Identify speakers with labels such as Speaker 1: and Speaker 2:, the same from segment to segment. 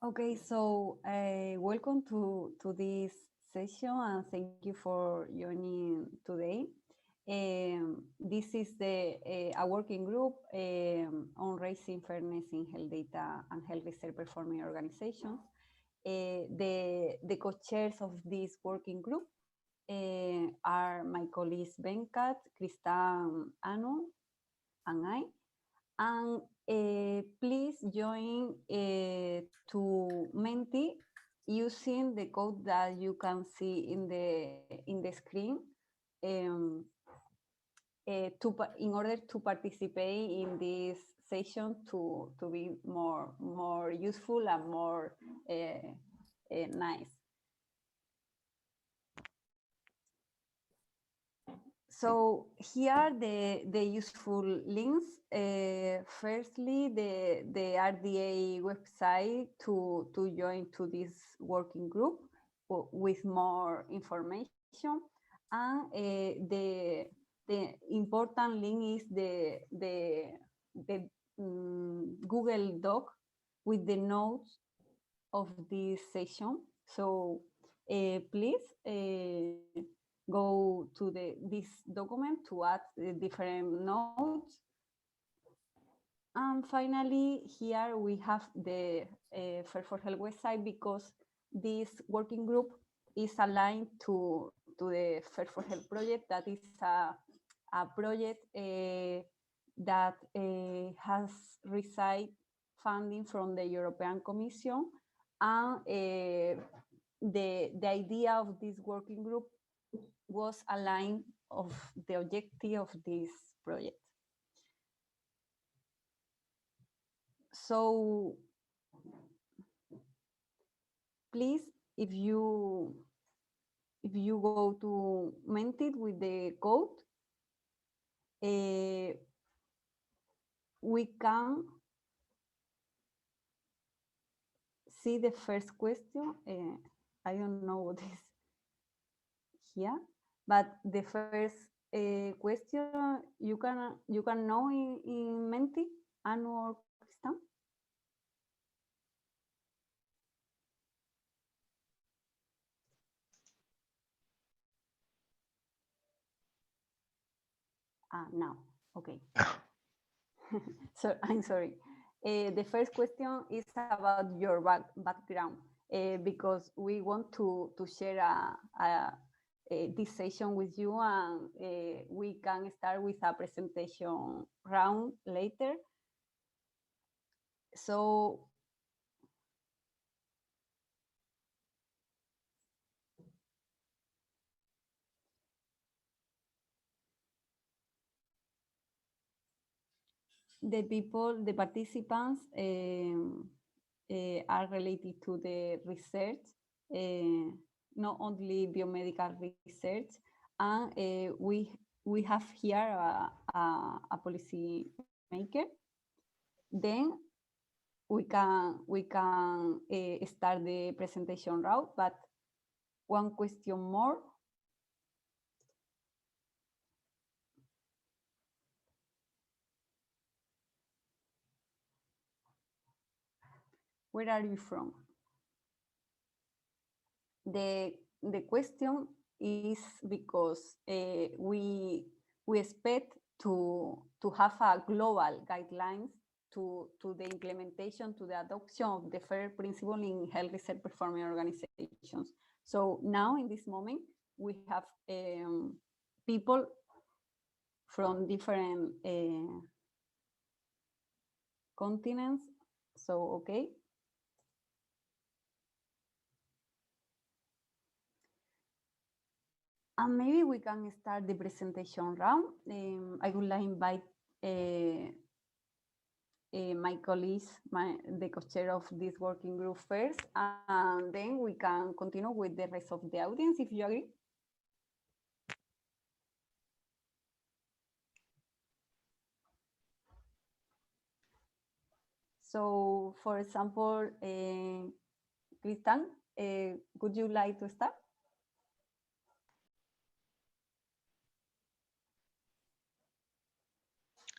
Speaker 1: Okay, so welcome to this session and thank you for joining today. This is a working group on raising fairness in health data and health research performing organizations. The co-chairs of this working group are my colleagues Venkat, Kristin, Anu, and I. And please join to Menti using the code that you can see in the screen in order to participate in this session to be more useful and more nice. So here are the useful links. Firstly, the RDA website to join to this working group with more information. And the important link is the Google Doc with the notes of this session. So please go to this document to add different notes. And finally, here we have the Fair for Health website because this working group is aligned to the Fair for Health project. That is a project that has received funding from the European Commission. And the idea of this working group was aligned of the objective of this project. So please, if you go to Mentit with the code, we can see the first question. I don't know what is here, but the first question you can know in Menti, Anu or Kristin? Now, okay. So I'm sorry. The first question is about your background because we want to share this session with you, and we can start with a presentation round later. So the participants are related to the research, not only biomedical research, and we have here a policy maker. Then we can start the presentation route, but one question more. Where are you from? The question is because we expect to have a global guidelines to the implementation, to the adoption of the FAIR principle in health research performing organizations. So now in this moment, we have people from different continents. So, okay. And maybe we can start the presentation round. I would like to invite my colleagues, the co-chair of this working group first, and then we can continue with the rest of the audience, if you agree. So, for example, Kristin, would you like to start?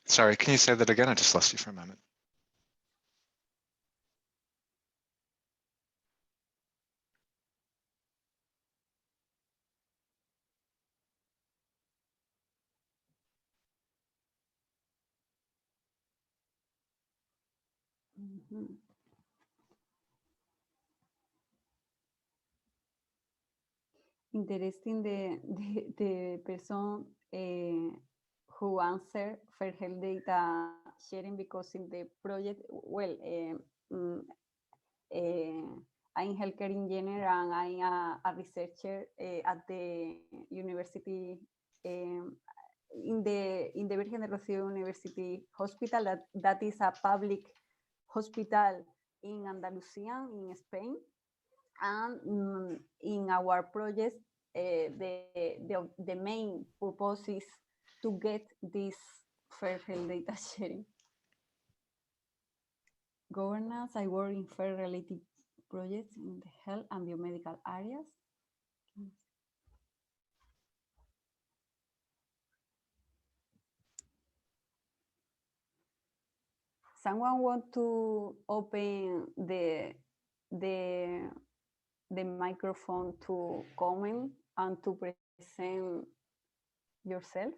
Speaker 2: Sorry, can you say that again? I just lost you for a moment.
Speaker 1: Mhm. Interesting, the person who answered for health data sharing, because in the project, well, I'm healthcare engineer and I'm a researcher at the university, in the Virgen del Rocío University Hospital, that is a public hospital in Andalusia, in Spain. And in our project, the main purpose is to get this fair health data sharing. Governance, I work in fair related projects in the health and biomedical areas. Someone want to open the microphone to comment and to present yourself?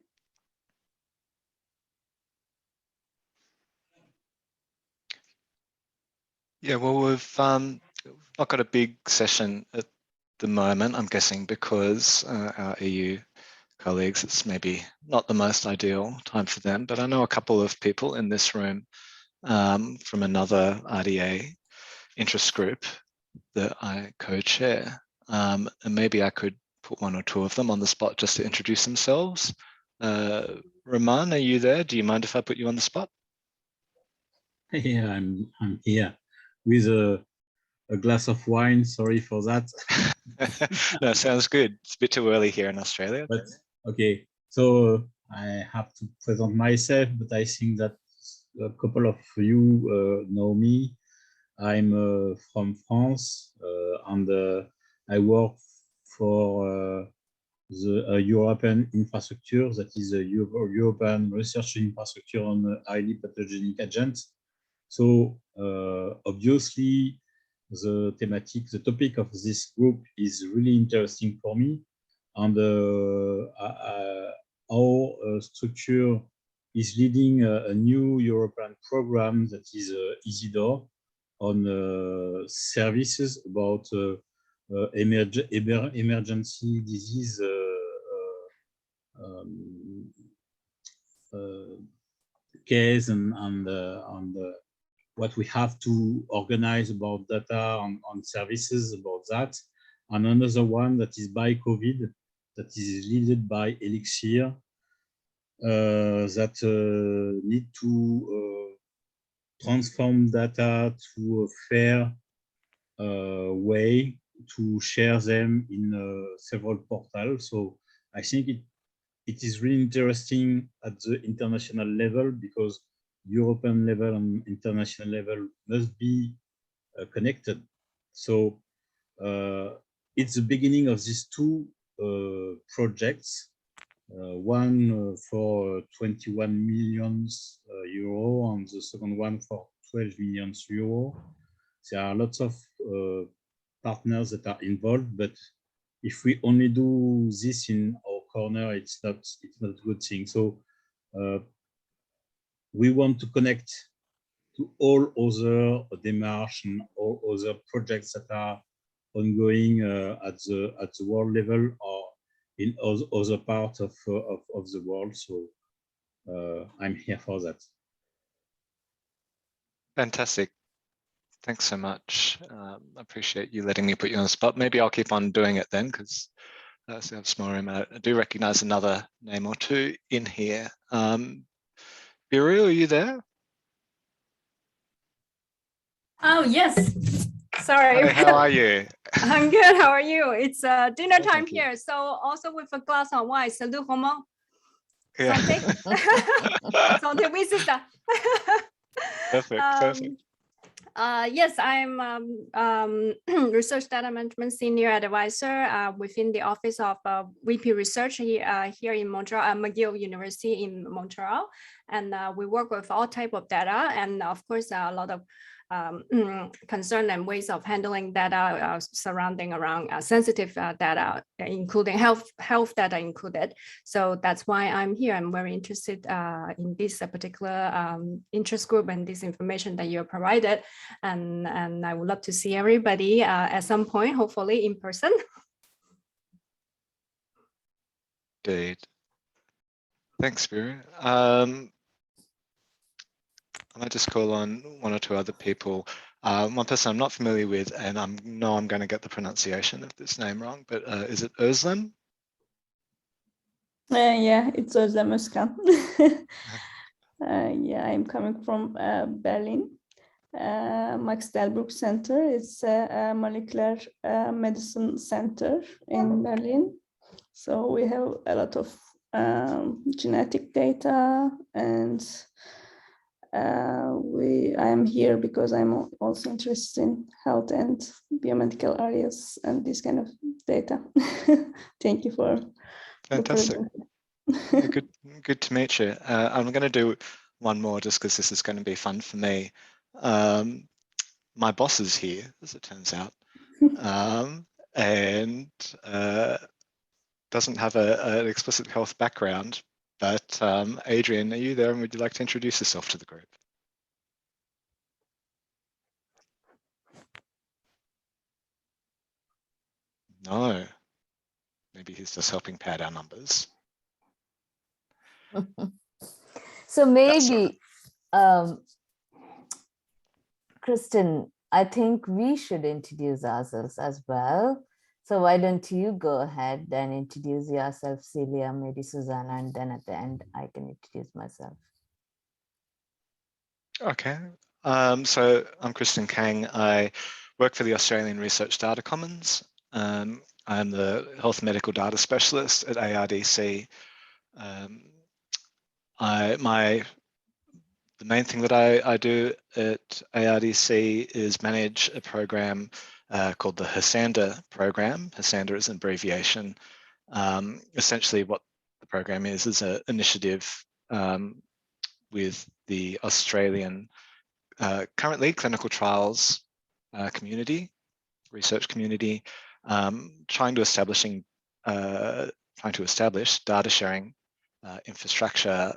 Speaker 2: Yeah, well, we've not got a big session at the moment, I'm guessing, because our EU colleagues, it's maybe not the most ideal time for them, but I know a couple of people in this room from another RDA interest group that I co-chair, and maybe I could put one or two of them on the spot just to introduce themselves. Roman, are you there? Do you mind if I put you on the spot?
Speaker 3: Yeah, I'm here with a glass of wine. Sorry for that.
Speaker 2: No, sounds good. It's a bit too early here in Australia.
Speaker 3: But okay, so I have to present myself, but I think that a couple of you know me. I'm from France, and I work for the European infrastructure, that is a European research infrastructure on highly pathogenic agents. So obviously, the topic of this group is really interesting for me, and our structure is leading a new European program that is EasyDoor on services about emergency disease case and what we have to organize about data on services about that. And another one that is by COVID, that is led by Elixir, that need to transform data to a fair way to share them in several portals. So I think it is really interesting at the international level, because European level and international level must be connected. So it's the beginning of these two projects, one for 21 million euro and the second one for 12 million euro. There are lots of partners that are involved, but if we only do this in our corner, it's not a good thing. So we want to connect to all other démarches and all other projects that are ongoing at the world level or in other parts of the world. So I'm here for that.
Speaker 2: Fantastic. Thanks so much. I appreciate you letting me put you on the spot. Maybe I'll keep on doing it then, because so I have small room. I do recognize another name or two in here. Burial, are you there?
Speaker 4: Oh, yes. Sorry.
Speaker 2: Hi, how are you?
Speaker 4: I'm good. How are you? It's dinner time
Speaker 2: Thank you.
Speaker 4: here. So also with a glass of wine. Salut, Romain.
Speaker 2: Yeah.
Speaker 4: Santé. Santé, oui, c'est ça.
Speaker 2: Perfect, perfect.
Speaker 4: Yes, I'm Research Data Management Senior Advisor within the Office of VP Research here in Montreal, McGill University in Montreal. And we work with all type of data, and of course, a lot of concern and ways of handling data surrounding around sensitive data, including health data included. So that's why I'm here. I'm very interested in this particular interest group and this information that you provided. And I would love to see everybody at some point, hopefully in person.
Speaker 2: Indeed. Thanks, Spirit. I might just call on one or two other people. One person I'm not familiar with, and I know I'm going to get the pronunciation of this name wrong, but is it Özlem?
Speaker 5: Yeah, it's Özlem Özkan. Yeah, I'm coming from Berlin. Max Delbrück Center. It's a molecular medicine center in Berlin. So we have a lot of genetic data, and I am here because I'm also interested in health and biomedical areas and this kind of data. Thank you for
Speaker 2: Fantastic. Yeah, good to meet you. I'm going to do one more just because this is going to be fun for me. My boss is here, as it turns out, and doesn't have an explicit health background. But Adrian, are you there, and would you like to introduce yourself to the group? No. Maybe he's just helping pad our numbers.
Speaker 6: So maybe, Kristin, I think we should introduce ourselves as well. So why don't you go ahead and introduce yourself, Celia, maybe Susana, and then at the end, I can introduce myself.
Speaker 2: Okay. So I'm Kristin Kang. I work for the Australian Research Data Commons. I'm the Health Medical Data Specialist at ARDC. The main thing that I do at ARDC is manage a program called the HRSANDA program. HRSANDA is an abbreviation. Essentially what the program is an initiative with the Australian currently clinical trials community, research community, trying to establish data sharing infrastructure,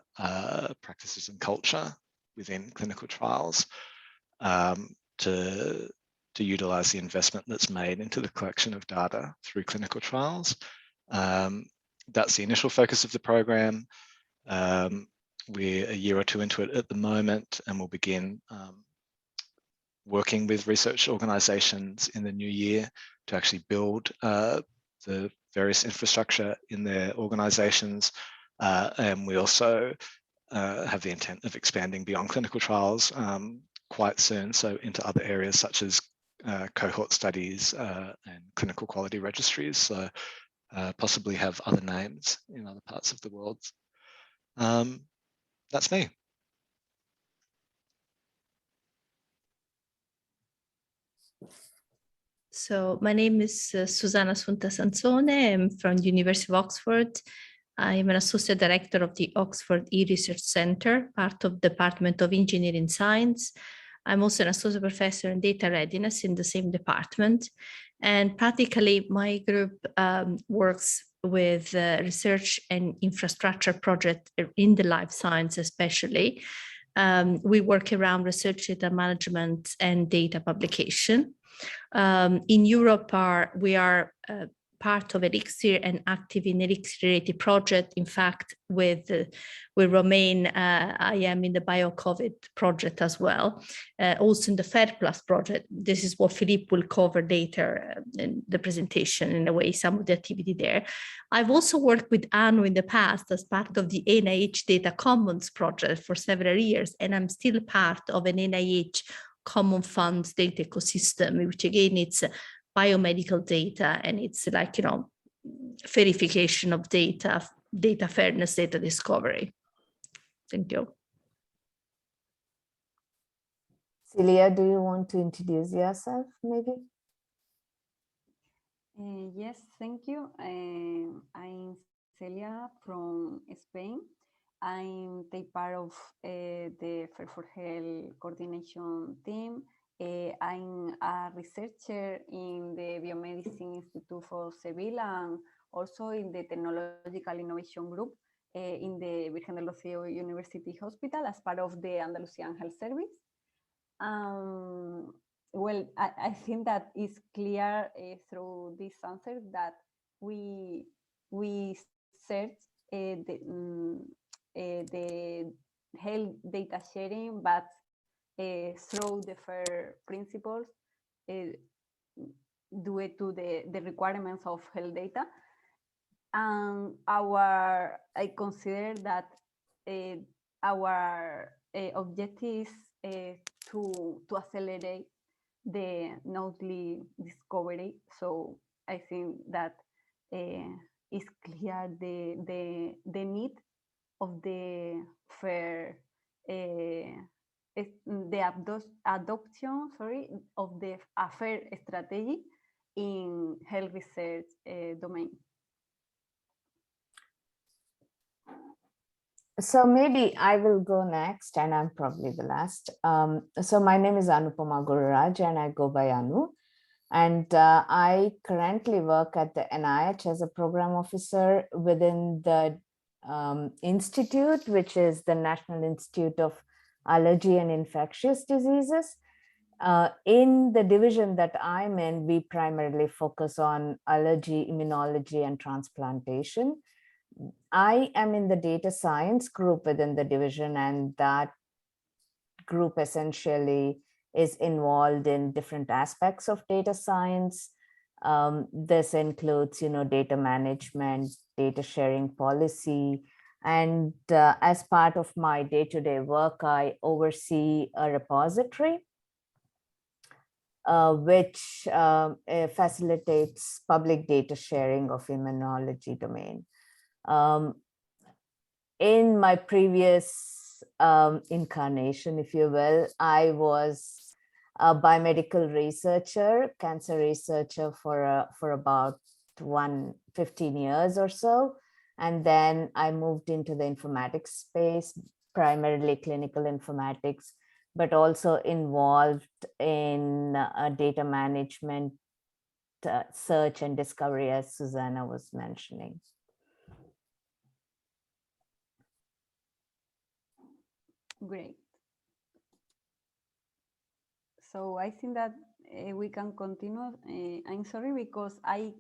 Speaker 2: practices and culture within clinical trials to utilize the investment that's made into the collection of data through clinical trials. That's the initial focus of the program. We're a year or two into it at the moment, and we'll begin working with research organizations in the new year to actually build the various infrastructure in their organizations. And we also have the intent of expanding beyond clinical trials quite soon, so into other areas such as cohort studies and clinical quality registries, so possibly have other names in other parts of the world. That's me.
Speaker 7: So my name is Susana Funta. I'm from the University of Oxford. I'm an associate director of the Oxford E-Research Centre, part of the Department of Engineering Science. I'm also an associate professor in data readiness in the same department. And practically my group works with research and infrastructure projects in the life science especially. We work around research data management and data publication. In Europe, we are part of Elixir and active in Elixir-related project. In fact, with Romain, I am in the BioCovid project as well. Also in the FedPlus project. This is what Philippe will cover later in the presentation, in a way, some of the activity there. I've also worked with Anu in the past as part of the NIH Data Commons project for several years, and I'm still part of an NIH Common Funds data ecosystem, which again, it's biomedical data, and it's like, you know, verification of data, data fairness, data discovery. Thank you.
Speaker 6: Celia, do you want to introduce yourself, maybe?
Speaker 1: Yes, thank you. I'm Celia from Spain. I take part of the Fair for Health coordination team I'm a researcher in the Biomedicine Institute for Seville and also in the Technological Innovation Group in the Virgen del Rocío University Hospital as part of the Andalusian Health Service. Well, I think that it's clear through this answer that we search the health data sharing, but through the FAIR principles due to the requirements of health data. And I consider that our objective is to accelerate the knowledge discovery. So I think that it's clear the need of the FAIR, the adoption, of the FAIR strategy in health research domain.
Speaker 6: So maybe I will go next, and I'm probably the last. So my name is Anupama Gururaj, and I go by Anu. And I currently work at the NIH as a program officer within the institute, which is the National Institute of Allergy and Infectious Diseases. In the division that I'm in, we primarily focus on allergy, immunology, and transplantation. I am in the data science group within the division, and that group essentially is involved in different aspects of data science. This includes, data management, data sharing policy, and as part of my day-to-day work, I oversee a repository which facilitates public data sharing of immunology domain. In my previous incarnation, if you will, I was a biomedical researcher, cancer researcher for about 15 years or so. And then I moved into the informatics space, primarily clinical informatics, but also involved in data management, search and discovery, as Susana was mentioning.
Speaker 1: Great. So I think that we can continue. I'm sorry because I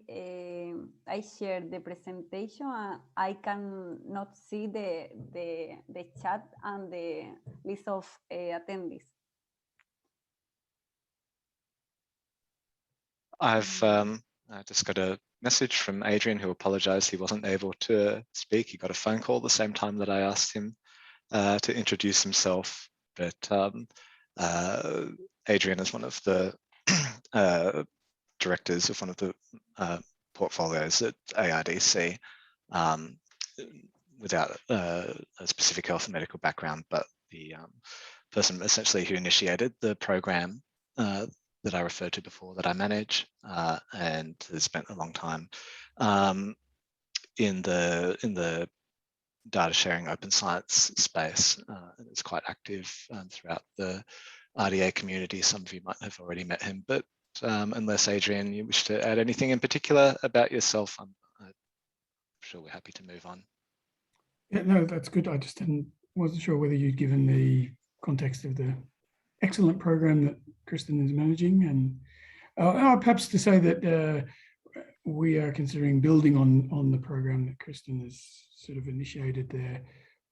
Speaker 1: shared the presentation and I cannot see the chat and the list of attendees.
Speaker 2: I've just got a message from Adrian, who apologized he wasn't able to speak. He got a phone call the same time that I asked him to introduce himself. But Adrian is one of the directors of one of the portfolios at ARDC, without a specific health and medical background, but the person essentially who initiated the program that I referred to before that I manage, and has spent a long time in the data sharing open science space. It's quite active throughout the RDA community. Some of you might have already met him, but unless, Adrian, you wish to add anything in particular about yourself, I'm sure we're happy to move on.
Speaker 8: Yeah, no, that's good. I just wasn't sure whether you'd given the context of the excellent program that Kristin is managing, and perhaps to say that we are considering building on the program that Kristin has sort of initiated there,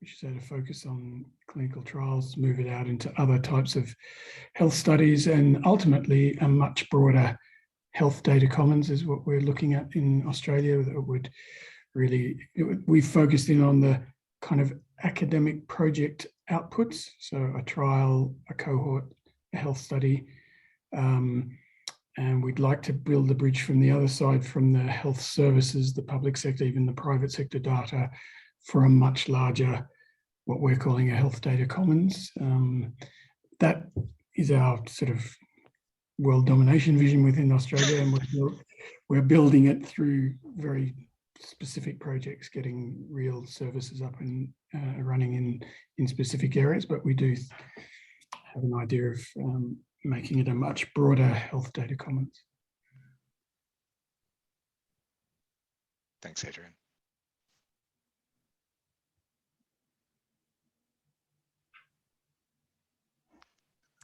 Speaker 8: which is to focus on clinical trials, move it out into other types of health studies, and ultimately a much broader health data commons is what we're looking at in Australia. That would really, we've focused in on the kind of academic project outputs, so a trial, a cohort, a health study, and we'd like to build the bridge from the other side, from the health services, the public sector, even the private sector data, for a much larger, what we're calling a health data commons. That is our sort of world domination vision within Australia, and we're building it through very specific projects, getting real services up and running in specific areas. But we do have an idea of making it a much broader health data commons.
Speaker 2: Thanks, Adrian.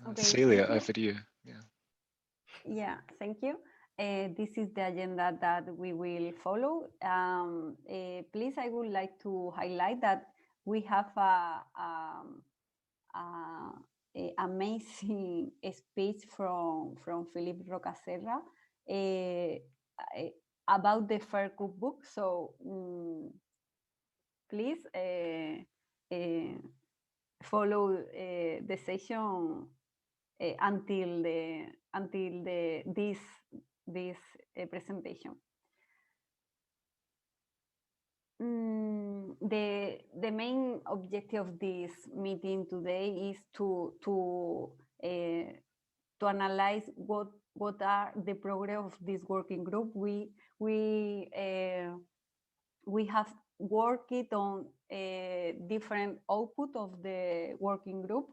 Speaker 1: Okay,
Speaker 2: Celia,
Speaker 1: thank you.
Speaker 2: over to you.
Speaker 1: Yeah, thank you. This is the agenda that we will follow. Please, I would like to highlight that we have a amazing speech from Philippe Rocaserra about the FAIR cookbook. So please follow the session until this presentation. The main objective of this meeting today is to analyze what are the progress of this working group. We have worked on different output of the working group.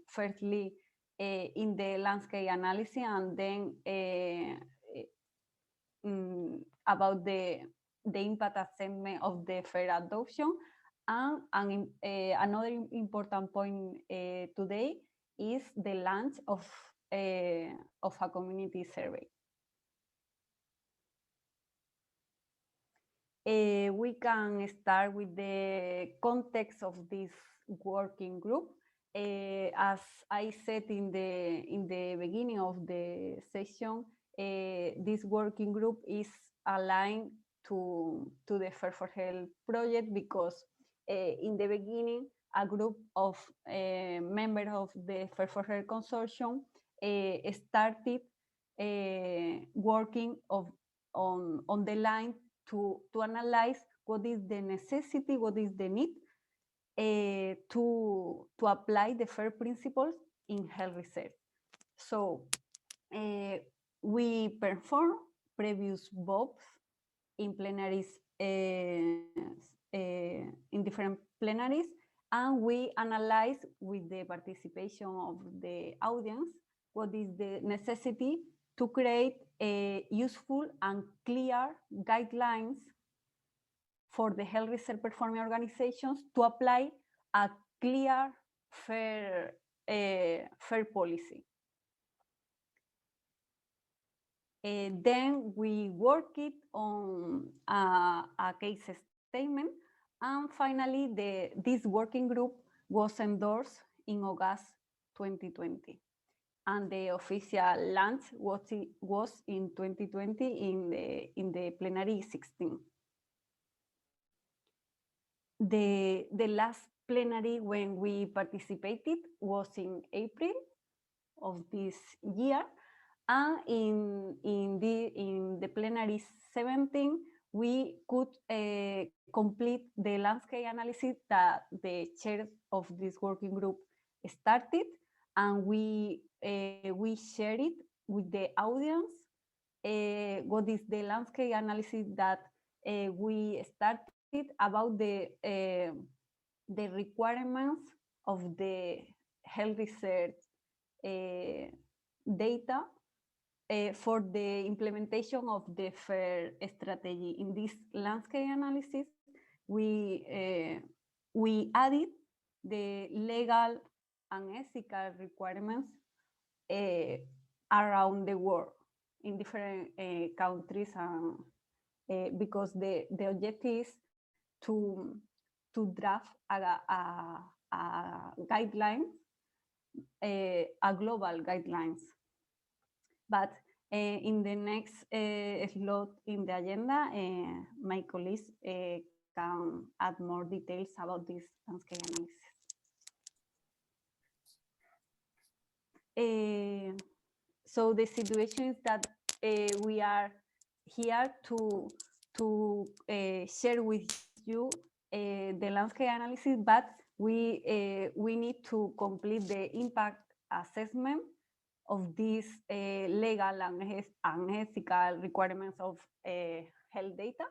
Speaker 1: Firstly, in the landscape analysis, and then about the impact assessment of the FAIR adoption. And another important point today is the launch of a community survey. We can start with the context of this working group. As I said in the beginning of the session, this working group is aligned to the FAIR for Health project because in the beginning, a group of members of the FAIR for Health consortium started working on the line to analyze what is the necessity, what is the need to apply the FAIR principles in health research. So we perform previous VOPs in plenaries, in different plenaries, and we analyze with the participation of the audience what is the necessity to create a useful and clear guidelines for the health research performing organizations to apply a clear, fair policy. Then we worked on a case statement, and finally this working group was endorsed in August 2020. And the official launch was in 2020 in the plenary 16. The last plenary when we participated was in April of this year, and in the plenary 17 we could complete the landscape analysis that the chair of this working group started, and we shared it with the audience. What is the landscape analysis that we started about the requirements of the health research data for the implementation of the FAIR strategy. In this landscape analysis, we added the legal and ethical requirements around the world in different countries, because the objective is to draft a guideline, a global guidelines. But in the next slot in the agenda, my colleagues can add more details about this landscape analysis. So the situation is that we are here to share with you the landscape analysis, but we need to complete the impact assessment of these legal and ethical requirements of health data.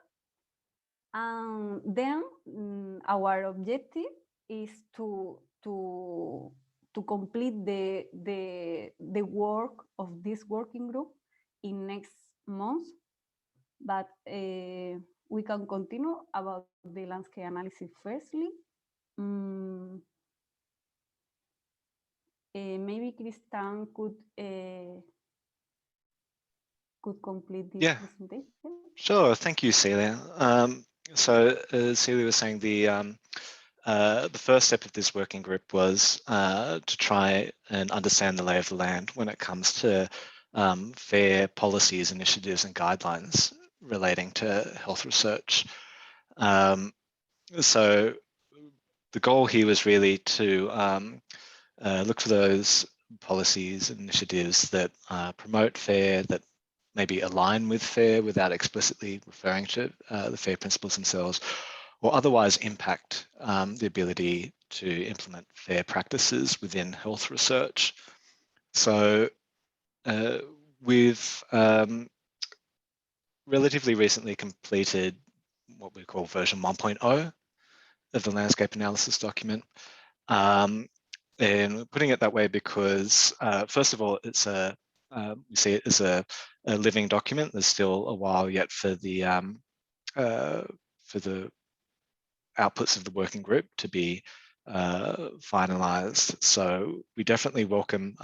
Speaker 1: And then our objective is to to complete the work of this working group in next month, but we can continue about the landscape analysis firstly. Maybe Kristin could complete this presentation.
Speaker 2: Sure. Thank you, Celia. So as Celia was saying, the first step of this working group was to try and understand the lay of the land when it comes to fair policies, initiatives, and guidelines relating to health research. So the goal here was really to look for those policies and initiatives that promote FAIR, that maybe align with FAIR without explicitly referring to the FAIR principles themselves, or otherwise impact the ability to implement FAIR practices within health research. So we've relatively recently completed what we call version 1.0 of the landscape analysis document. And putting it that way because, first of all, it's we see it as a living document. There's still a while yet for the outputs of the working group to be finalized. So we definitely welcome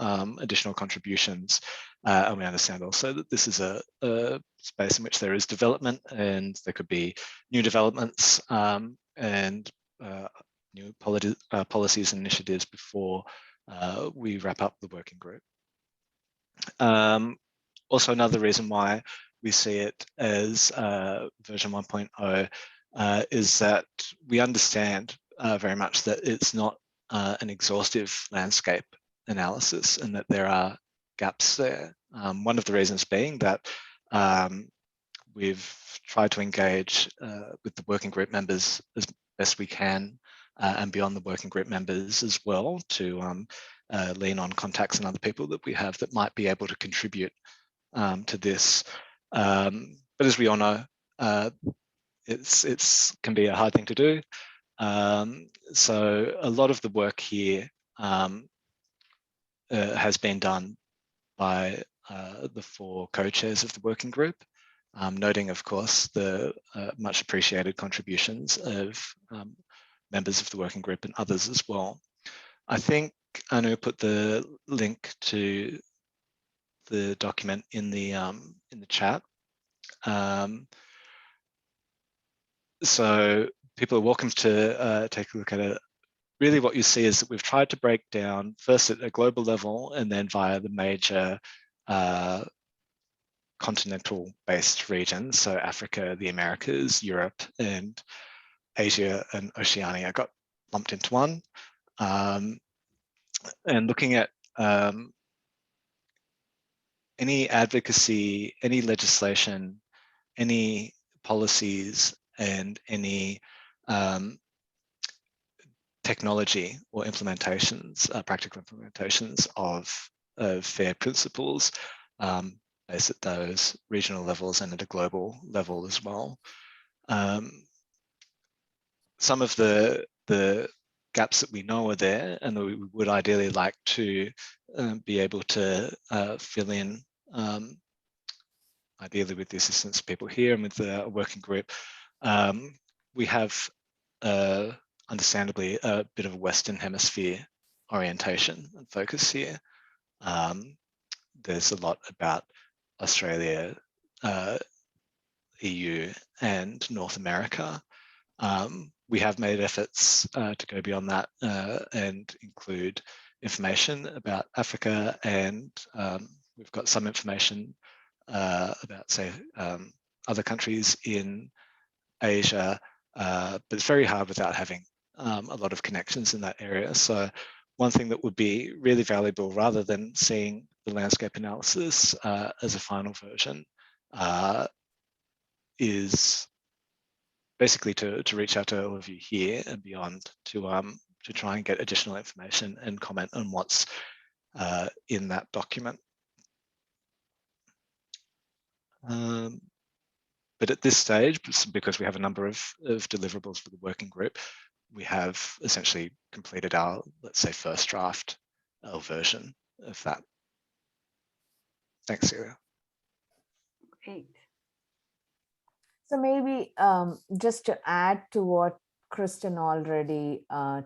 Speaker 2: additional contributions, and we understand also that this is a space in which there is development, and there could be new developments and new policies and initiatives before we wrap up the working group. Also, another reason why we see it as version 1.0 is that we understand very much that it's not an exhaustive landscape analysis and that there are gaps there. One of the reasons being that we've tried to engage with the working group members as best we can and beyond the working group members as well to lean on contacts and other people that we have that might be able to contribute to this. But as we all know, it's can be a hard thing to do. So a lot of the work here has been done by the 4 co-chairs of the working group, noting, of course, the much appreciated contributions of members of the working group and others as well. I think Anu put the link to the document in the chat. So people are welcome to take a look at it. Really what you see is that we've tried to break down first at a global level and then via the major continental-based regions, so Africa, the Americas, Europe, and Asia and Oceania got lumped into one. And looking at any advocacy, any legislation, any policies, and any technology or implementations, practical implementations of FAIR principles based at those regional levels and at a global level as well. Some of the gaps that we know are there and that we would ideally like to be able to fill in, ideally with the assistance of people here and with the working group. We have understandably a bit of a Western Hemisphere orientation and focus here. There's a lot about Australia, EU and North America. We have made efforts to go beyond that and include information about Africa, and we've got some information about, say, other countries in Asia, but it's very hard without having a lot of connections in that area. So one thing that would be really valuable, rather than seeing the landscape analysis as a final version, is basically to reach out to all of you here and beyond to try and get additional information and comment on what's in that document. But at this stage, because we have a number of deliverables for the working group, we have essentially completed our, let's say, first draft version of that. Thanks, Celia.
Speaker 1: Great.
Speaker 6: So maybe just to add to what Kristin already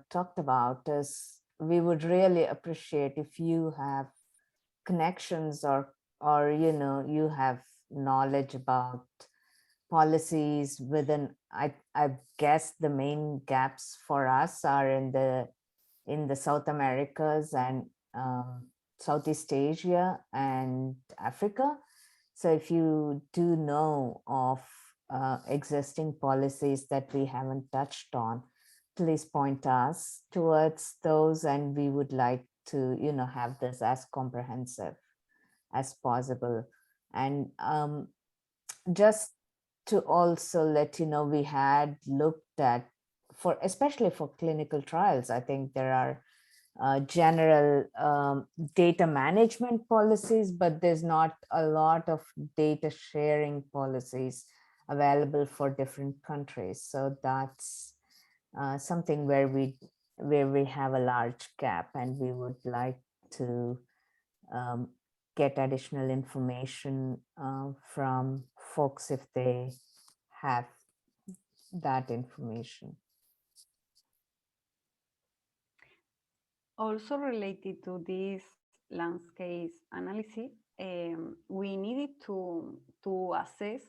Speaker 6: talked about is we would really appreciate if you have connections or you have knowledge about policies within, I guess the main gaps for us are in the South Americas and Southeast Asia and Africa. So if you do know of existing policies that we haven't touched on, please point us towards those, and we would like to have this as comprehensive as possible. And just to also let you know, we had looked at, especially for clinical trials, I think there are general data management policies, but there's not a lot of data sharing policies available for different countries. So that's something where we have a large gap, and we would like to get additional information from folks if they have that information.
Speaker 1: Also related to this landscape analysis, we needed to assess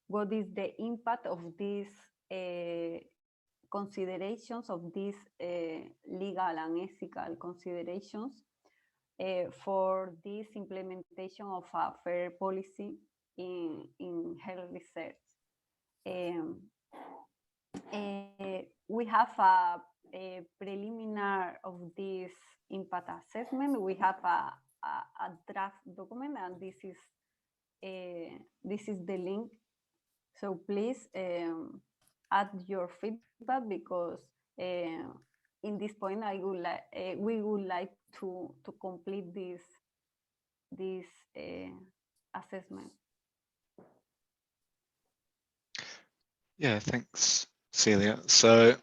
Speaker 1: what is the impact of these considerations, of these legal and ethical considerations for this implementation of a fair policy in health research. We have a preliminary of this impact assessment. We have a draft document, and this is the link. So please add your feedback, because in this point we would like to complete this assessment.
Speaker 2: Yeah, thanks, Celia. So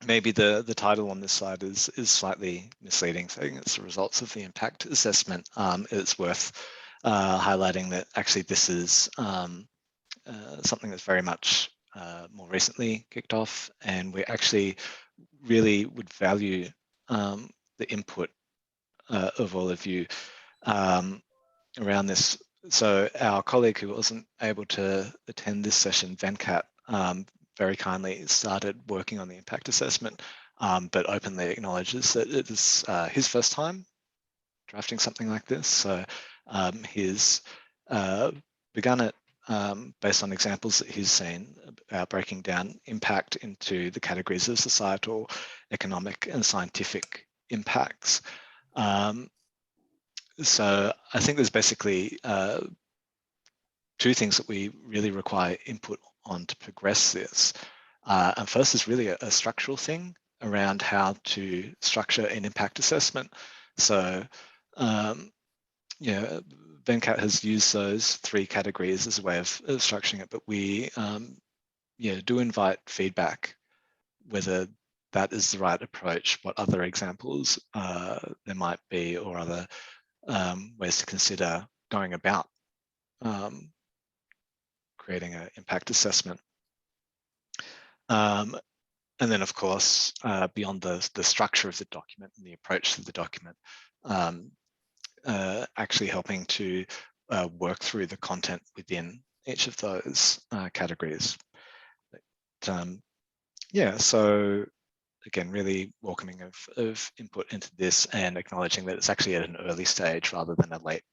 Speaker 2: maybe the title on this slide is slightly misleading, saying it's the results of the impact assessment. It's worth highlighting that actually this is something that's very much more recently kicked off, and we actually really would value the input of all of you around this. So our colleague who wasn't able to attend this session, Venkat, very kindly started working on the impact assessment, but openly acknowledges that it is his first time drafting something like this. So he's begun it based on examples that he's seen, breaking down impact into the categories of societal, economic, and scientific impacts. So I think there's basically two things that we really require input on to progress this. And first is really a structural thing around how to structure an impact assessment. So, Venkat has used those three categories as a way of structuring it, but we do invite feedback, whether that is the right approach, what other examples there might be, or other ways to consider going about creating an impact assessment. And then, of course, beyond the structure of the document and the approach to the document, actually helping to work through the content within each of those categories. But, yeah, so again, really welcoming of input into this, and acknowledging that it's actually at an early stage rather than a late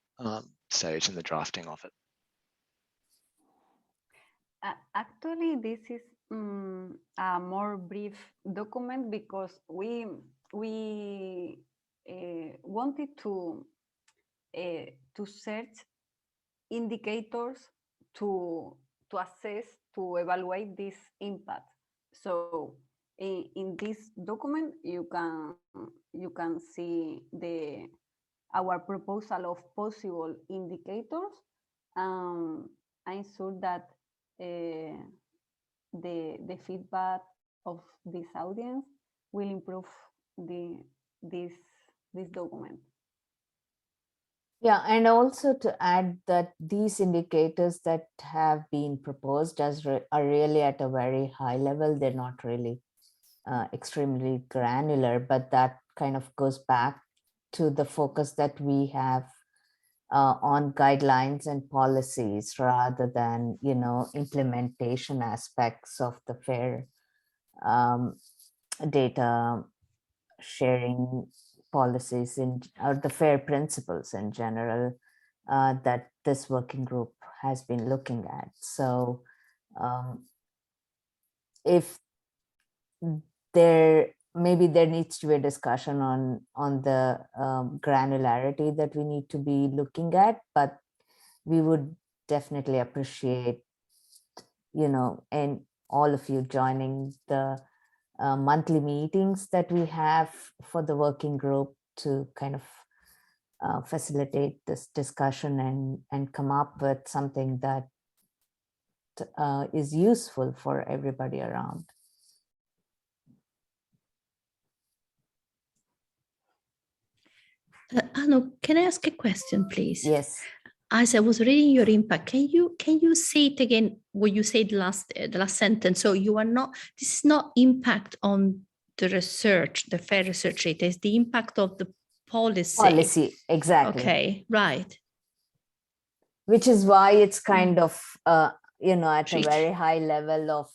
Speaker 2: stage in the drafting of it.
Speaker 1: Actually, this is a more brief document, because we wanted to search indicators to assess, to evaluate this impact. So in this document, you can see our proposal of possible indicators. I'm sure that the feedback of this audience will improve this this document.
Speaker 6: Yeah, and also to add that these indicators that have been proposed are really at a very high level. They're not really extremely granular, but that kind of goes back to the focus that we have on guidelines and policies rather than, implementation aspects of the FAIR data sharing policies or the FAIR principles in general that this working group has been looking at. So if maybe there needs to be a discussion on the granularity that we need to be looking at, but we would definitely appreciate, and all of you joining the monthly meetings that we have for the working group to kind of facilitate this discussion and come up with something that is useful for everybody around.
Speaker 7: Anu, can I ask a question, please?
Speaker 6: Yes.
Speaker 7: As I was reading your impact, can you say it again what you said the last sentence? So this is not impact on the research, the FAIR research data, it's the impact of the policy.
Speaker 6: Policy, exactly.
Speaker 7: Okay, right.
Speaker 6: Which is why it's kind of, at a
Speaker 7: Treat.
Speaker 6: very high level of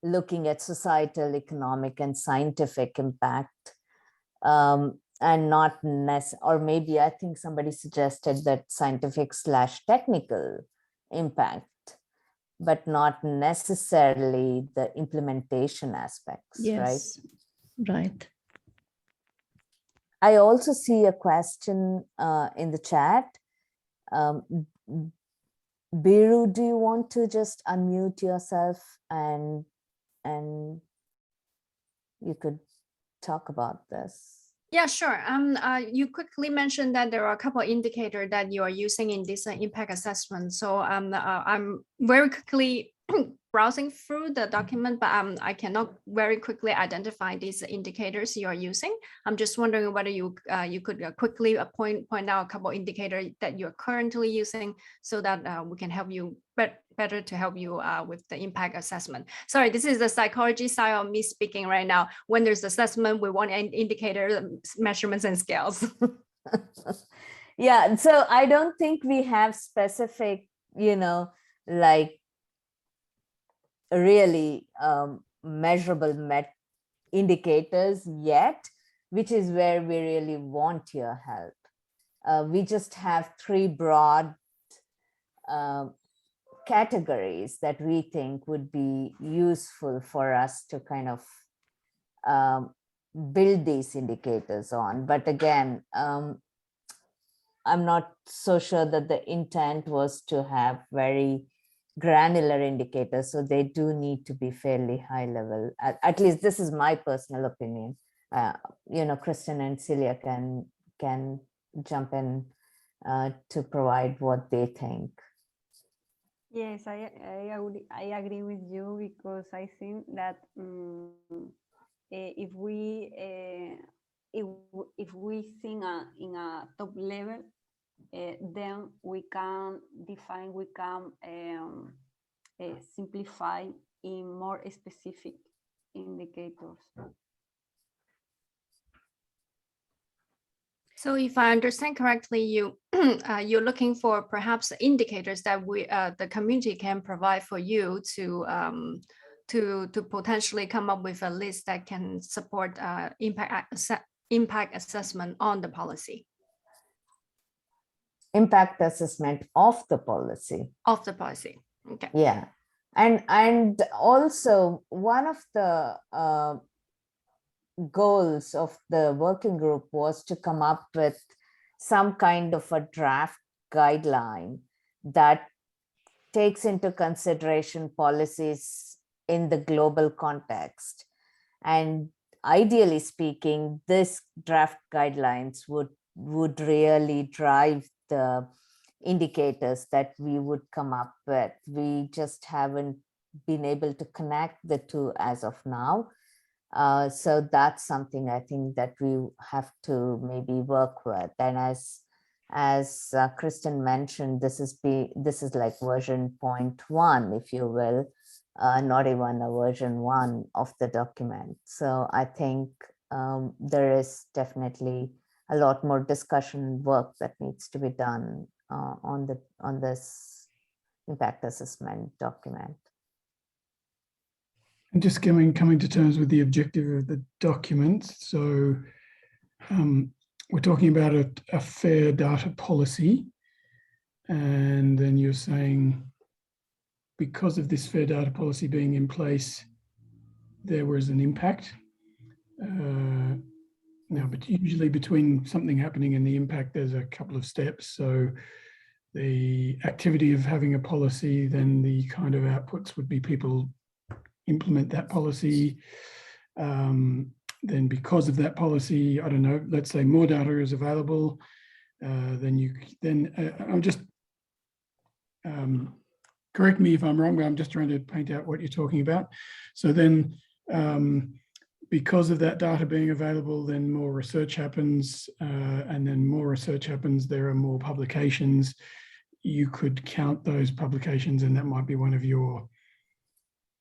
Speaker 6: looking at societal, economic, and scientific impact. And not or maybe I think somebody suggested that scientific/technical impact, but not necessarily the implementation aspects,
Speaker 7: Yes. Right.
Speaker 6: I also see a question in the chat. Biru, do you want to just unmute yourself and you could talk about this?
Speaker 4: Yeah, sure. You quickly mentioned that there are a couple of indicators that you are using in this impact assessment. So I'm very quickly browsing through the document, but I cannot very quickly identify these indicators you are using. I'm just wondering whether you could quickly point out a couple of indicators that you're currently using so that we can help you better to help you with the impact assessment. Sorry, this is the psychology side of me speaking right now. When there's assessment, we want indicator measurements and scales.
Speaker 6: Yeah, so I don't think we have specific, like really measurable indicators yet, which is where we really want your help. We just have three broad categories that we think would be useful for us to kind of build these indicators on. But again, I'm not so sure that the intent was to have very granular indicators, so they do need to be fairly high level. At least this is my personal opinion. Kristin and Celia can jump in to provide what they think.
Speaker 1: Yes, I agree with you, because I think that if we think in a top level, then we can define, we can simplify in more specific indicators.
Speaker 4: So if I understand correctly, you're looking for perhaps indicators that the community can provide for you to potentially come up with a list that can support impact assessment on the policy.
Speaker 6: Impact assessment of the policy.
Speaker 4: Of the policy. Okay.
Speaker 6: Yeah, and also one of the goals of the working group was to come up with some kind of a draft guideline that takes into consideration policies in the global context. And ideally speaking, this draft guidelines would really drive the indicators that we would come up with. We just haven't been able to connect the two as of now. So that's something I think that we have to maybe work with. And as Kristin mentioned, this is like version 0.1, if you will, not even a version 1 of the document. So I think there is definitely a lot more discussion work that needs to be done on this impact assessment document.
Speaker 8: And just coming to terms with the objective of the document. So we're talking about a fair data policy. And then you're saying, because of this fair data policy being in place, there was an impact. Now, but usually between something happening and the impact, there's a couple of steps. So the activity of having a policy, then the kind of outputs would be people implement that policy. Then because of that policy, I don't know, let's say more data is available, I'm just, correct me if I'm wrong, but I'm just trying to paint out what you're talking about. So then because of that data being available, then more research happens, and then more research happens, there are more publications. You could count those publications, and that might be one of your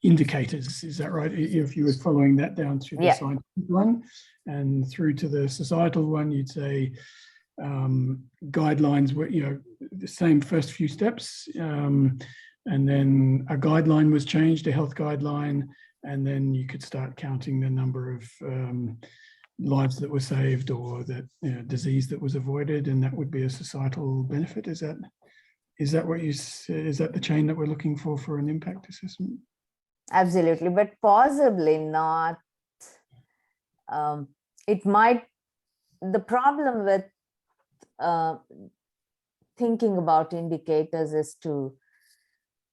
Speaker 8: indicators. Is that right? If you were following that down through the scientific one and through to the societal one, you'd say guidelines were, the same first few steps, and then a guideline was changed, a health guideline, and then you could start counting the number of lives that were saved or that disease that was avoided, and that would be a societal benefit. Is that what you is that the chain that we're looking for an impact assessment?
Speaker 6: Absolutely, but possibly not. It might. The problem with thinking about indicators is to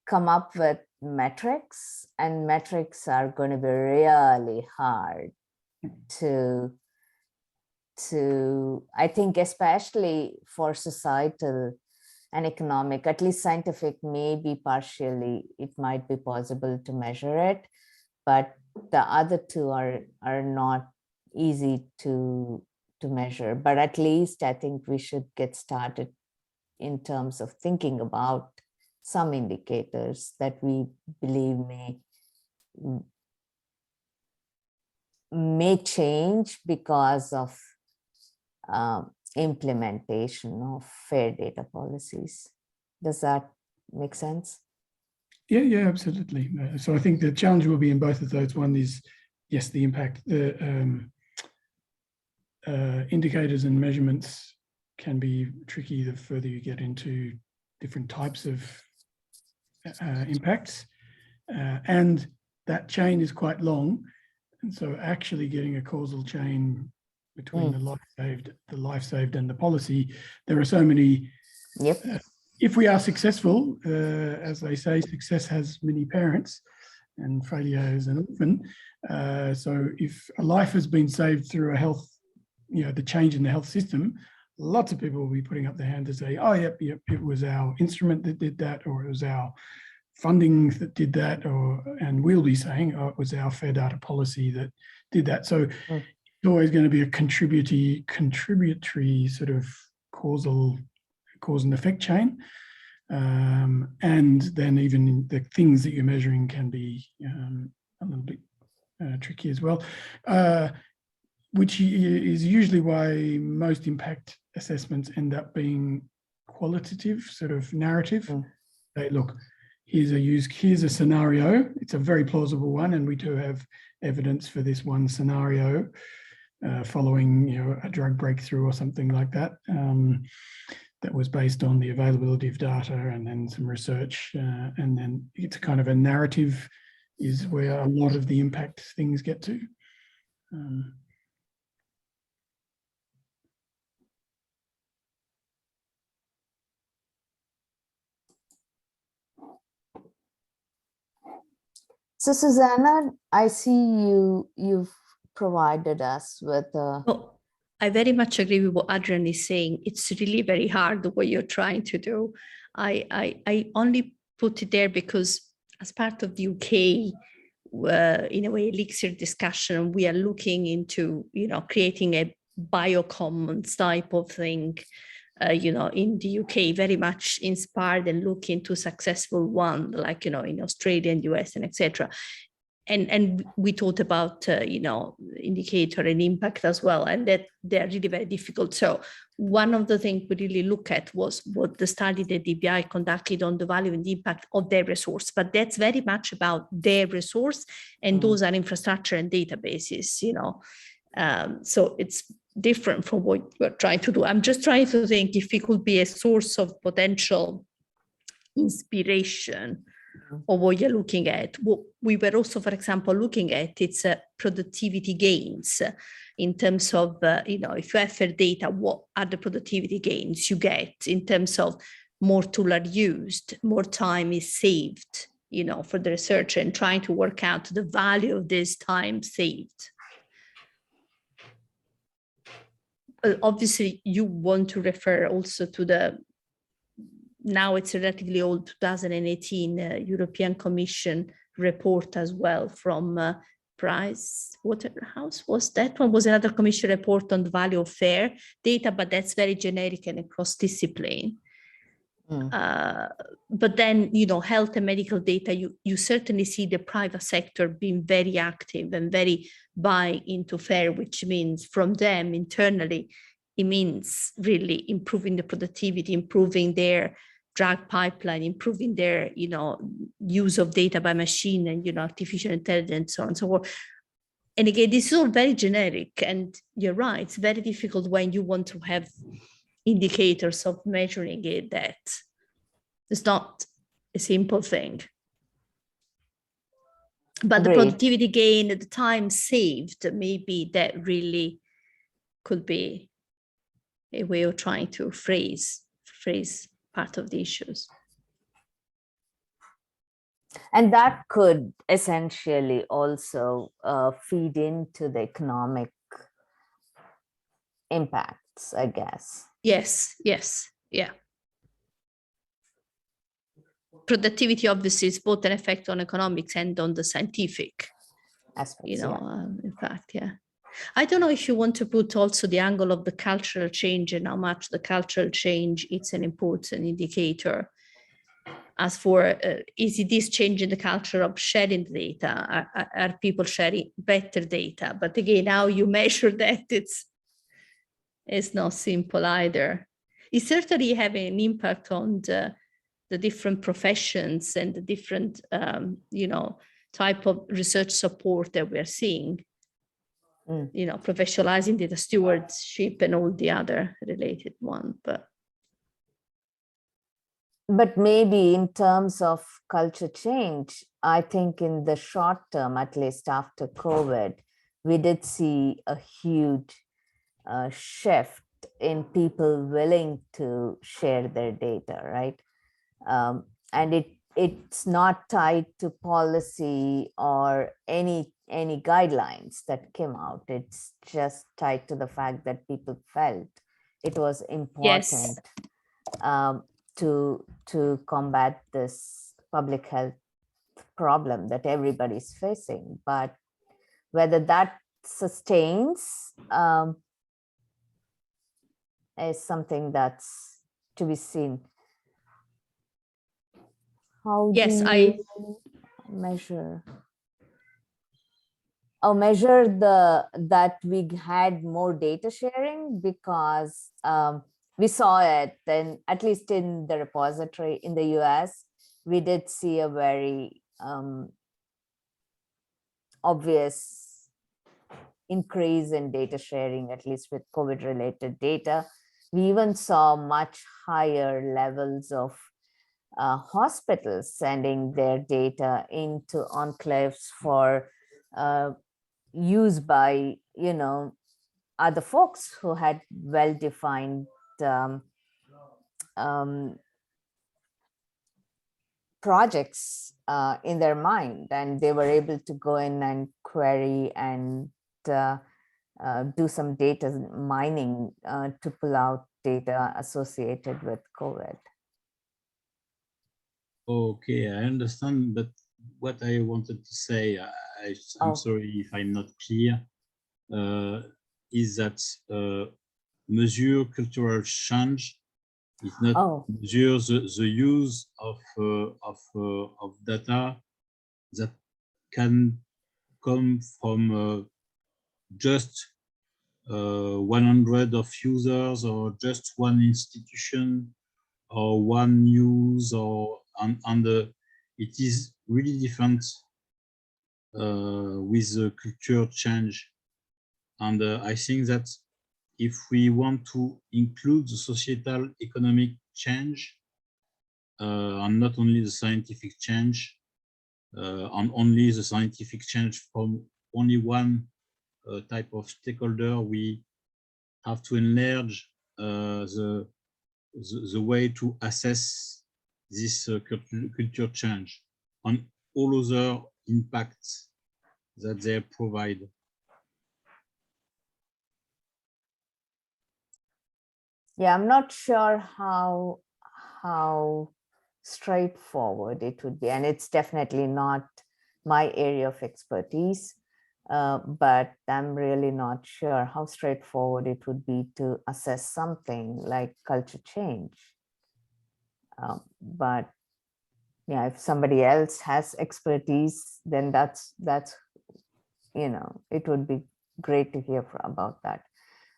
Speaker 6: come up with metrics, and metrics are going to be really hard to I think, especially for societal and economic, at least scientific, maybe partially it might be possible to measure it, but the other two are not easy to measure. But at least I think we should get started in terms of thinking about some indicators that we believe may change because of implementation of fair data policies. Does that make sense?
Speaker 8: Yeah, absolutely. So I think the challenge will be in both of those. One is, yes, the impact, the indicators and measurements can be tricky the further you get into different types of impacts, and that chain is quite long, and so actually getting a causal chain between the life saved and the policy, there are so many. If we are successful, as they say, success has many parents and failure is an orphan. So if a life has been saved through a health, the change in the health system, lots of people will be putting up their hand to say, oh, yep, it was our instrument that did that, or it was our funding that did that, and we'll be saying, oh, it was our fair data policy that did that. So it's always going to be a contributory sort of cause and effect chain. And then even the things that you're measuring can be a little bit tricky as well, which is usually why most impact assessments end up being qualitative, sort of narrative. They look, here's a scenario. It's a very plausible one, and we do have evidence for this one scenario following a drug breakthrough or something like that. That was based on the availability of data and then some research, and then it's kind of a narrative is where a lot of the impact things get to.
Speaker 6: So Susana, I see you've provided us with a...
Speaker 7: Oh, I very much agree with what Adrian is saying. It's really very hard what you're trying to do. I only put it there because as part of the UK, in a way, elixir discussion. We are looking into, creating a biocommons type of thing, in the UK, very much inspired and looking to successful one, like, in Australia and US and etc. And we thought about, indicator and impact as well, and that they're really very difficult. So one of the things we really look at was what the study that DBI conducted on the value and the impact of their resource, but that's very much about their resource, and those are infrastructure and databases, so it's different from what we're trying to do. I'm just trying to think if it could be a source of potential inspiration or what you're looking at. What we were also, for example, looking at, it's productivity gains in terms of, if you have fair data, what are the productivity gains you get in terms of more tools are used, more time is saved, for the researcher, and trying to work out the value of this time saved. Obviously, you want to refer also to now it's a relatively old 2018 European Commission report as well from Price Waterhouse. That one was another Commission report on the value of fair data, but that's very generic and across discipline. But then, health and medical data, you certainly see the private sector being very active and very buy into FAIR, which means from them internally, it means really improving the productivity, improving their drug pipeline, improving their, use of data by machine and, artificial intelligence, so on and so forth. And again, this is all very generic, and you're right, it's very difficult when you want to have indicators of measuring it, that it's not a simple thing. But the productivity gain, the time saved, maybe that really could be a way of trying to phrase part of the issues.
Speaker 6: And that could essentially also feed into the economic impacts, I guess.
Speaker 7: Yes, yeah. Productivity obviously is both an effect on economics and on the scientific aspects, in fact, yeah. I don't know if you want to put also the angle of the cultural change and how much the cultural change it's an important indicator. As for, is it this change in the culture of sharing data? Are people sharing better data? But again, how you measure that, it's not simple either. It certainly having an impact on the different professions and the different, type of research support that we're seeing. Professionalizing data stewardship and all the other related one,
Speaker 6: But maybe in terms of culture change, I think in the short term, at least after COVID, we did see a huge shift in people willing to share their data, right? And it's not tied to policy or any guidelines that came out. It's just tied to the fact that people felt it was important to combat this public health problem that everybody's facing. But whether that sustains is something that's to be seen. How do you measure? Measure that we had more data sharing, because we saw it, then at least in the repository in the US, we did see a very obvious increase in data sharing, at least with COVID related data. We even saw much higher levels of hospitals sending their data into enclaves for use by, other folks who had well-defined projects in their mind, and they were able to go in and query and do some data mining to pull out data associated with COVID.
Speaker 3: Okay, I understand, but what I wanted to say, I'm sorry if I'm not clear, is that measure cultural change is not measure the use of data that can come from just 100 of users or just one institution or one news or it is really different with the culture change. And I think that if we want to include the societal economic change and not only the scientific change, and only the scientific change from only one type of stakeholder, we have to enlarge the way to assess this culture change on all other impacts that they provide.
Speaker 6: Yeah, I'm not sure how straightforward it would be, and it's definitely not my area of expertise, but I'm really not sure how straightforward it would be to assess something like culture change. But yeah, if somebody else has expertise, then that's you know, it would be great to hear about that.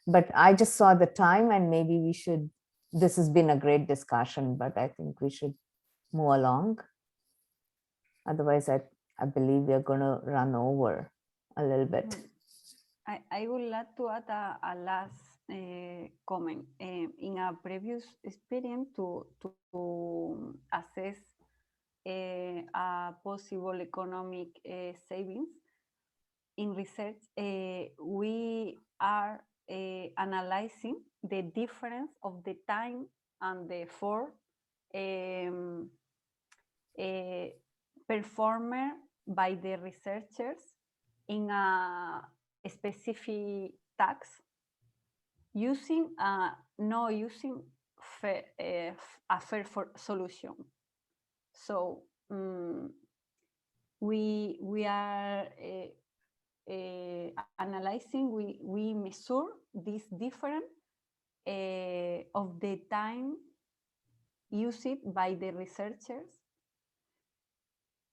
Speaker 6: But I just saw the time, and maybe we should, this has been a great discussion, but I think we should move along. Otherwise, I believe we're going to run over a little bit.
Speaker 1: I would like to add a last comment. In a previous experience to assess a possible economic savings, in research, we are analyzing the difference of the time and the effort performed by the researchers in a specific task using no using a fair solution. So we are analyzing, we measure this difference of the time used by the researchers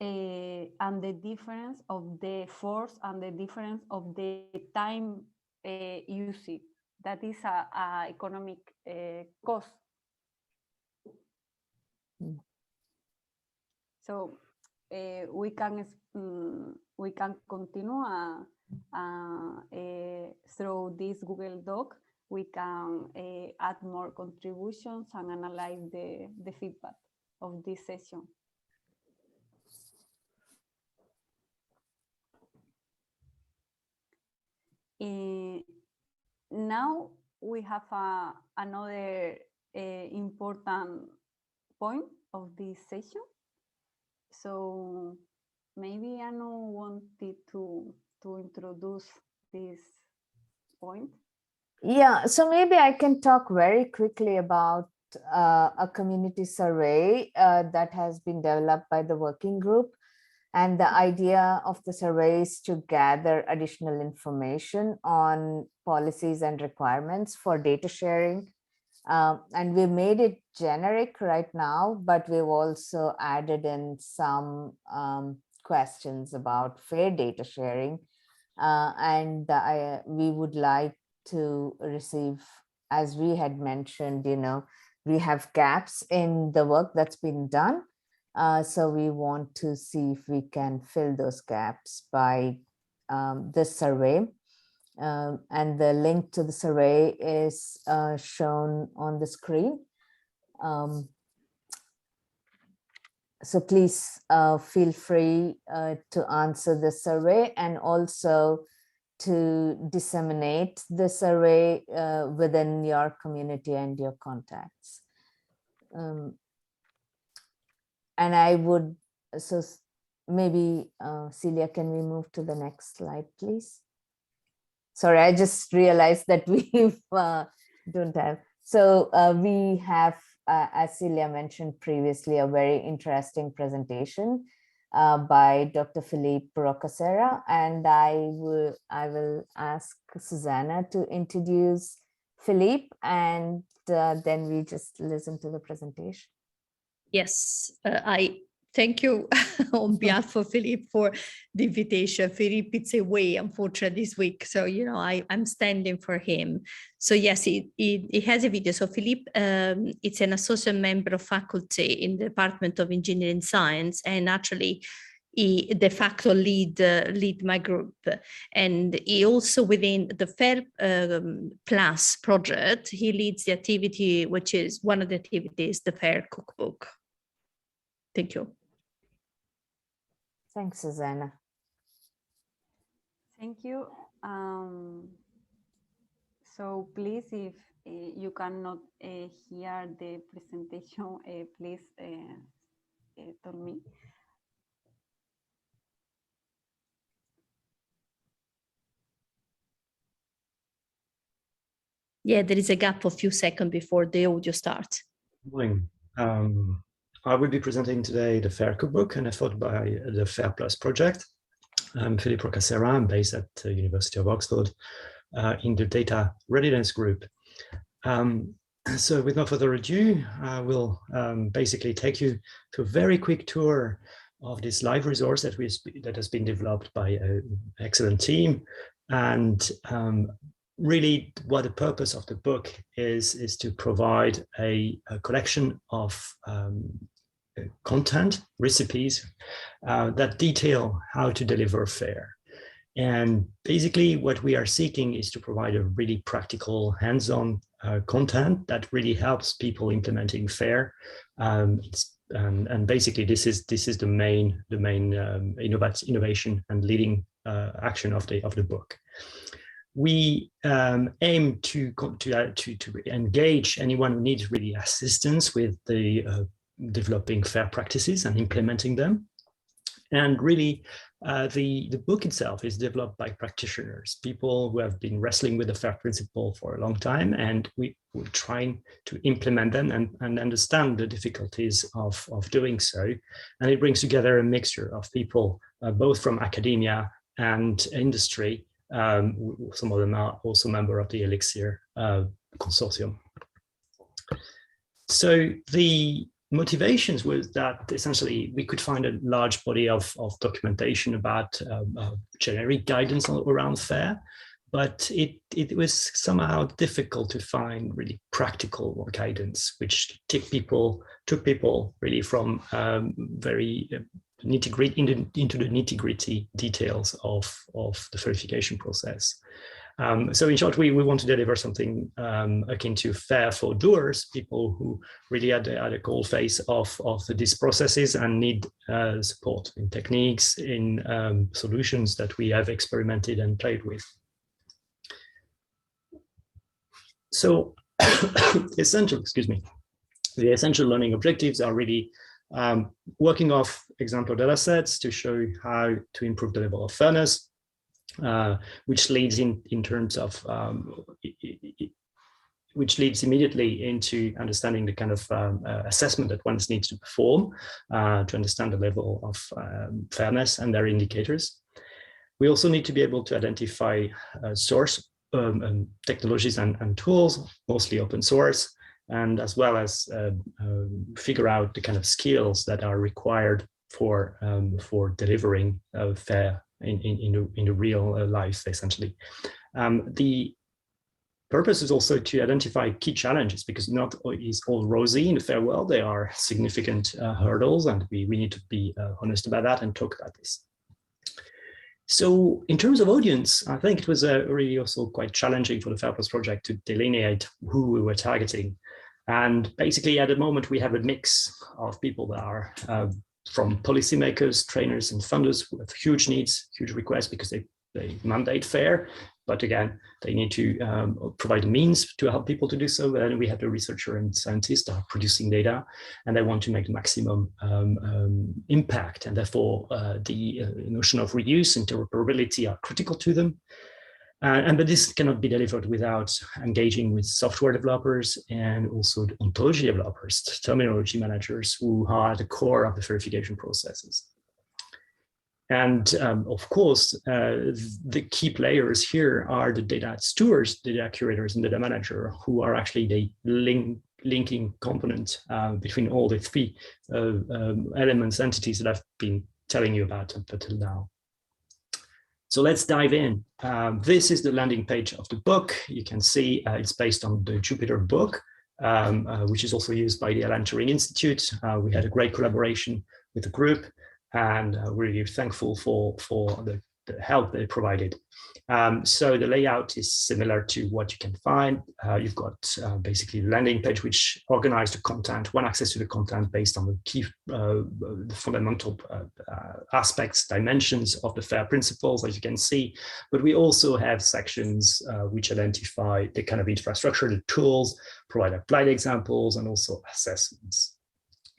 Speaker 1: and the difference of the force and the difference of the time used. That is a economic cost. So we can continue through this Google Doc. We can add more contributions and analyze the feedback of this session. Now we have another important point of this session. So maybe Anu wanted to introduce this point.
Speaker 6: Yeah, so maybe I can talk very quickly about a community survey that has been developed by the working group. And the idea of the survey is to gather additional information on policies and requirements for data sharing. And we made it generic right now, but we've also added in some questions about fair data sharing. And we would like to receive, as we had mentioned, you know, we have gaps in the work that's been done. So we want to see if we can fill those gaps by this survey. And the link to the survey is shown on the screen. So please feel free to answer the survey and also to disseminate the survey within your community and your contacts. And I would, so maybe Celia, can we move to the next slide, please? Sorry, I just realized that we don't have. So we have, as Celia mentioned previously, a very interesting presentation by Dr. Philippe Roccaserra, and I will ask Susana to introduce Philippe, and then we just listen to the presentation.
Speaker 7: Yes, I thank you on behalf of Philippe for the invitation. Philippe, it's away, unfortunately, this week. So, you know, I'm standing for him. So yes, he has a video. So Philippe, it's an associate member of faculty in the Department of Engineering Science, and actually he de facto lead my group. And he also, within the FAIR Plus project, he leads the activity, which is one of the activities, the FAIR Cookbook. Thank you.
Speaker 6: Thanks, Susana.
Speaker 1: Thank you. So please, if you cannot hear the presentation, please tell me.
Speaker 7: Yeah, there is a gap of a few seconds before the audio starts.
Speaker 9: Morning. I will be presenting today the FAIR Cookbook, an effort by the FAIR Plus project. I'm Philippe Roccaserra. I'm based at the University of Oxford in the Data Readiness Group. So with no further ado, I will basically take you to a very quick tour of this live resource that has been developed by an excellent team. And really what the purpose of the book is to provide a collection of content, recipes that detail how to deliver FAIR. And basically what we are seeking is to provide a really practical hands-on content that really helps people implementing FAIR. And basically this is the main innovation and leading action of the book. We aim to engage anyone who needs really assistance with the developing FAIR practices and implementing them. And really, the book itself is developed by practitioners, people who have been wrestling with the FAIR principle for a long time, and we're trying to implement them and understand the difficulties of doing so. And it brings together a mixture of people, both from academia and industry. Some of them are also member of the Elixir consortium. So the motivations was that essentially we could find a large body of documentation about generic guidance around FAIR, but it was somehow difficult to find really practical guidance, which took people really from very nitty-gritty into the nitty-gritty details of the verification process. So in short, we want to deliver something akin to FAIR for doers, people who really at the cold face of these processes and need support in techniques, in solutions that we have experimented and played with. So the essential learning objectives are really working off example data sets to show how to improve the level of fairness, which leads which leads immediately into understanding the kind of assessment that one needs to perform to understand the level of fairness and their indicators. We also need to be able to identify source technologies and tools, mostly open source, and as well as figure out the kind of skills that are required for delivering FAIR in the real life, essentially. The purpose is also to identify key challenges, because not is all rosy in the FAIR world. There are significant hurdles, and we need to be honest about that and talk about this. So in terms of audience, I think it was really also quite challenging for the FAIR Plus project to delineate who we were targeting. And basically at the moment, we have a mix of people that are from policymakers, trainers, and funders who have huge needs, huge requests, because they mandate FAIR. But again, they need to provide the means to help people to do so. And we have the researcher and scientists that are producing data, and they want to make the maximum impact. And therefore, the notion of reuse, interoperability are critical to them. But this cannot be delivered without engaging with software developers and also ontology developers, terminology managers, who are at the core of the verification processes. And of course, the key players here are the data stewards, data curators, and data manager, who are actually the linking component between all the three elements, entities that I've been telling you about up until now. So let's dive in. This is the landing page of the book. You can see it's based on the Jupyter book, which is also used by the Alan Turing Institute. We had a great collaboration with the group, and we're really thankful for the help they provided. So the layout is similar to what you can find. You've got basically the landing page, which organizes the content, one access to the content based on the key the fundamental aspects, dimensions of the FAIR principles, as you can see. But we also have sections which identify the kind of infrastructure, the tools, provide applied examples, and also assessments.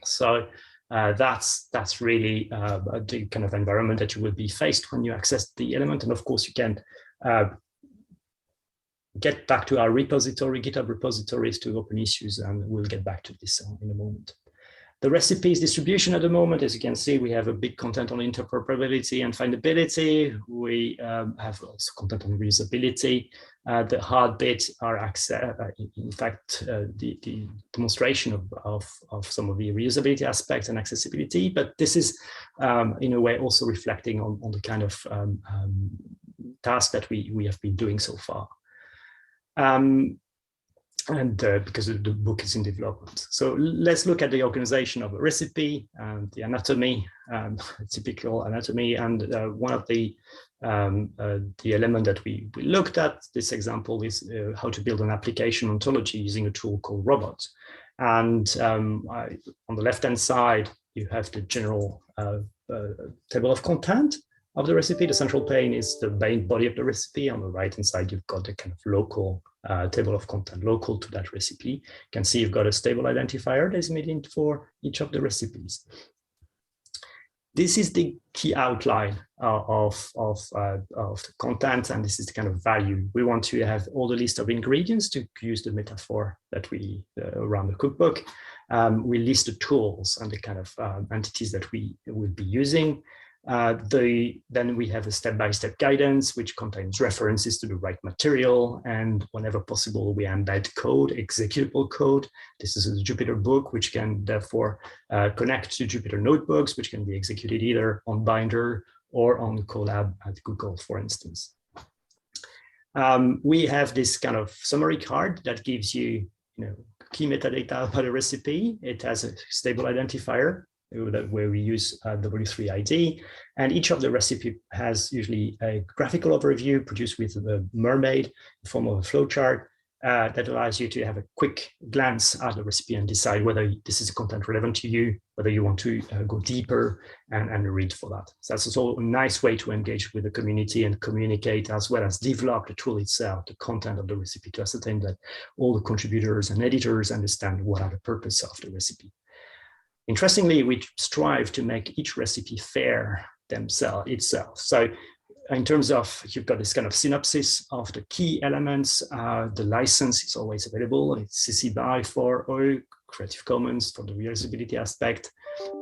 Speaker 9: So that's really the kind of environment that you will be faced when you access the element. And of course, you can get back to our repository, GitHub repositories, to open issues, and we'll get back to this in a moment. The recipes distribution at the moment, as you can see, we have a big content on interoperability and findability. We have also content on reusability. The hard bits are, in fact, the demonstration of some of the reusability aspects and accessibility. But this is, in a way, also reflecting on the kind of task that we have been doing so far. Because the book is in development. So let's look at the organization of a recipe, the anatomy, typical anatomy, and one of the element that we looked at, this example, is how to build an application ontology using a tool called Robot. And on the left-hand side, you have the general table of content of the recipe. The central pane is the main body of the recipe. On the right-hand side, you've got the kind of local table of content local to that recipe. You can see you've got a stable identifier designated for each of the recipes. This is the key outline of the content, and this is the kind of value. We want to have all the list of ingredients, to use the metaphor that we around the cookbook. We list the tools and the kind of entities that we will be using. Then we have a step-by-step guidance, which contains references to the right material, and whenever possible, we embed code, executable code. This is a Jupyter book, which can therefore connect to Jupyter notebooks, which can be executed either on Binder or on Colab at Google, for instance. We have this kind of summary card that gives you, key metadata about a recipe. It has a stable identifier, where we use W3 ID, and each of the recipe has usually a graphical overview produced with the mermaid in the form of a flowchart that allows you to have a quick glance at the recipe and decide whether this is a content relevant to you, whether you want to go deeper and read for that. So that's also a nice way to engage with the community and communicate, as well as develop the tool itself, the content of the recipe, to ascertain that all the contributors and editors understand what are the purpose of the recipe. Interestingly, we strive to make each recipe fair itself. So in terms of, you've got this kind of synopsis of the key elements. The license is always available. It's CC BY for all, Creative Commons for the reusability aspect.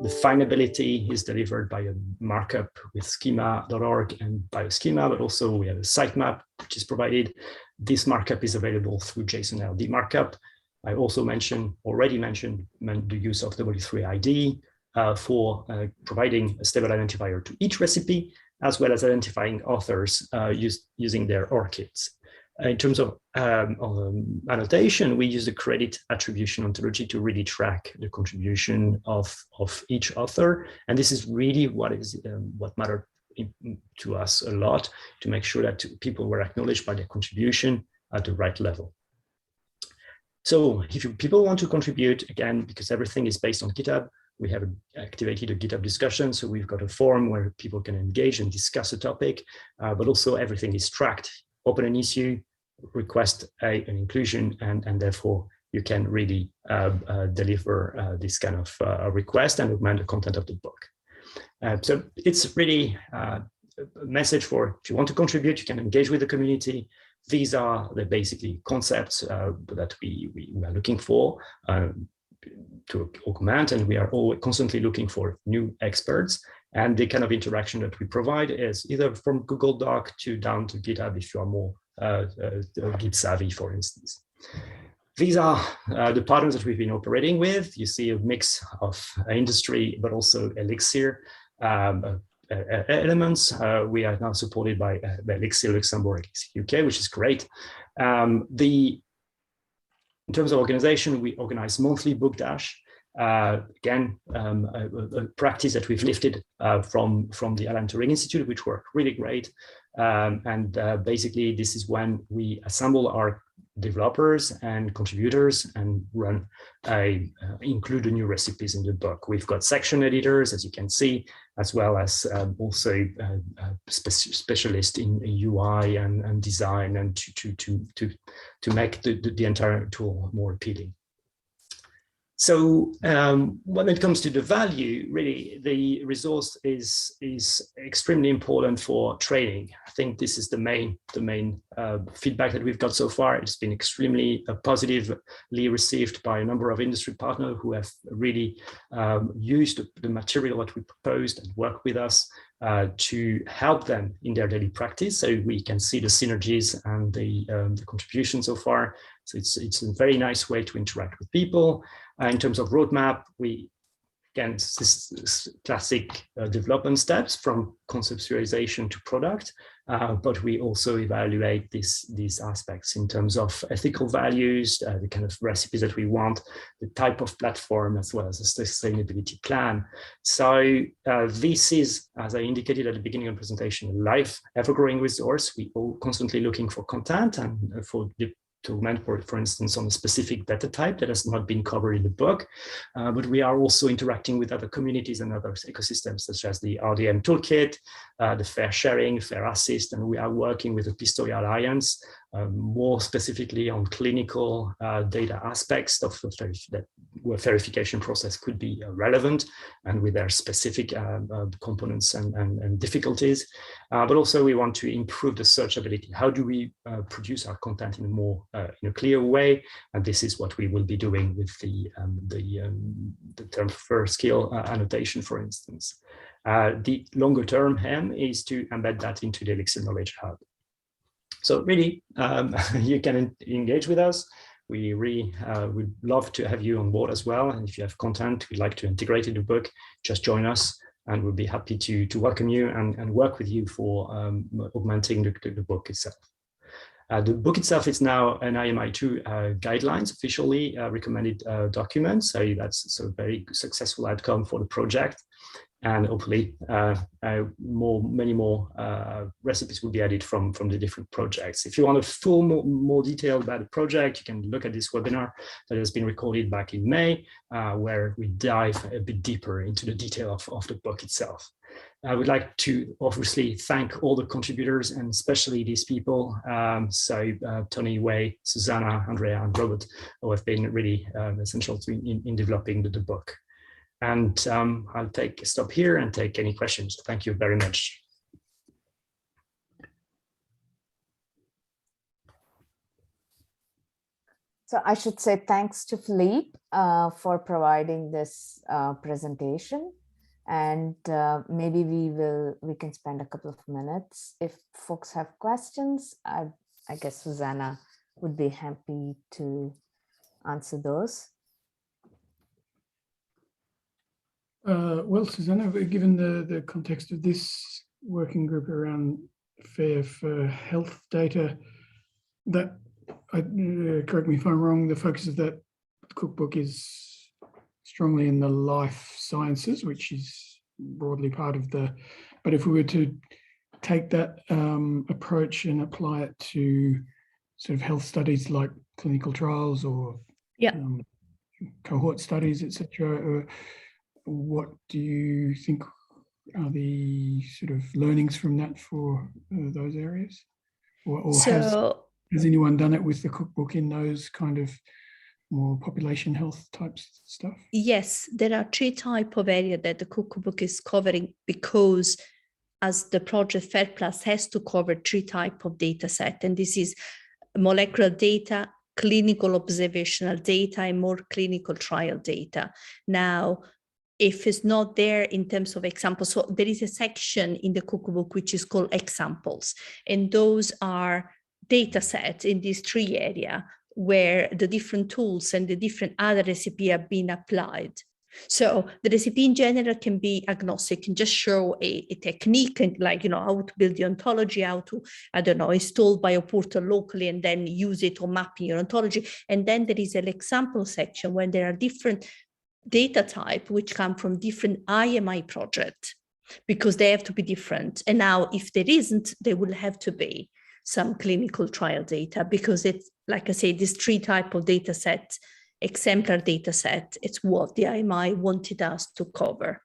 Speaker 9: The findability is delivered by a markup with schema.org and bioschema, but also we have a sitemap which is provided. This markup is available through JSON LD markup. I also already mentioned the use of W3 ID for providing a stable identifier to each recipe, as well as identifying authors using their ORCIDs. In terms of annotation, we use the credit attribution ontology to really track the contribution of each author. And this is really what mattered to us a lot, to make sure that people were acknowledged by their contribution at the right level. So if people want to contribute, again, because everything is based on GitHub, we have activated a GitHub discussion. So we've got a forum where people can engage and discuss a topic, but also everything is tracked. Open an issue, request an inclusion, and therefore you can really deliver this kind of request and augment the content of the book. So it's really a message for, if you want to contribute, you can engage with the community. These are the basically concepts that we are looking for to augment, and we are constantly looking for new experts. And the kind of interaction that we provide is either from Google Doc to down to GitHub if you are more Git savvy, for instance. These are the partners that we've been operating with. You see a mix of industry, but also Elixir elements. We are now supported by Elixir Luxembourg, Elixir UK, which is great. In terms of organization, we organize monthly book dash. Again, a practice that we've lifted from the Alan Turing Institute, which worked really great. Basically, this is when we assemble our developers and contributors and include the new recipes in the book. We've got section editors, as you can see, as well as also specialists in UI and design, and to make the entire tool more appealing. So when it comes to the value, really, the resource is extremely important for training. I think this is the main feedback that we've got so far. It's been extremely positively received by a number of industry partners who have really used the material that we proposed and worked with us to help them in their daily practice. So we can see the synergies and the contributions so far. So it's a very nice way to interact with people. In terms of roadmap, again, this classic development steps from conceptualization to product, but we also evaluate these aspects in terms of ethical values, the kind of recipes that we want, the type of platform, as well as the sustainability plan. So this is, as I indicated at the beginning of the presentation, a live, ever-growing resource. We are constantly looking for content and to augment, for instance, on a specific data type that has not been covered in the book. But we are also interacting with other communities and other ecosystems, such as the RDM Toolkit, the Fair Sharing, Fair Assist, and we are working with the Pistoia Alliance, more specifically on clinical data aspects of where verification process could be relevant and with their specific components and difficulties. But also we want to improve the searchability. How do we produce our content in a more in a clear way? And this is what we will be doing with the term for skill annotation, for instance. The longer term aim is to embed that into the Elixir Knowledge Hub. So really, you can engage with us. We really would love to have you on board as well. And if you have content we'd like to integrate in the book, just join us and we'll be happy to welcome you and work with you for augmenting the book itself. The book itself is now an IMI2 guidelines, officially recommended document. So that's a very successful outcome for the project. And hopefully many more recipes will be added from the different projects. If you want a full more detail about the project, you can look at this webinar that has been recorded back in May, where we dive a bit deeper into the detail of the book itself. I would like to obviously thank all the contributors and especially these people. Tony, Wei, Susana, Andrea, and Robert, who have been really essential in developing the book. And I'll take a stop here and take any questions. Thank you very much.
Speaker 6: So I should say thanks to Philippe for providing this presentation. And maybe we can spend a couple of minutes. If folks have questions, I guess Susana would be happy to answer those.
Speaker 8: Well, Susana, given the context of this working group around FAIR for health data, that, correct me if I'm wrong, the focus of that cookbook is strongly in the life sciences, which is broadly part of but if we were to take that approach and apply it to sort of health studies like clinical trials or cohort studies, etc., what do you think are the sort of learnings from that for those areas? Or has anyone done it with the cookbook in those kind of more population health type stuff?
Speaker 7: Yes, there are 3 types of areas that the cookbook is covering, because as the project FAIR Plus has to cover 3 types of data set, and this is molecular data, clinical observational data, and more clinical trial data. Now, if it's not there in terms of examples. So there is a section in the cookbook which is called examples, and those are data sets in these 3 areas where the different tools and the different other recipe are being applied. So the recipe in general can be agnostic, can just show a technique, and like, you know, how to build the ontology, how to, I don't know, install BioPortal locally and then use it or mapping your ontology. And then there is an example section where there are different data type which come from different IMI projects, because they have to be different. And now if there isn't, there will have to be some clinical trial data, because it's, like I say, this 3 type of data sets, exemplar data set, it's what the IMI wanted us to cover.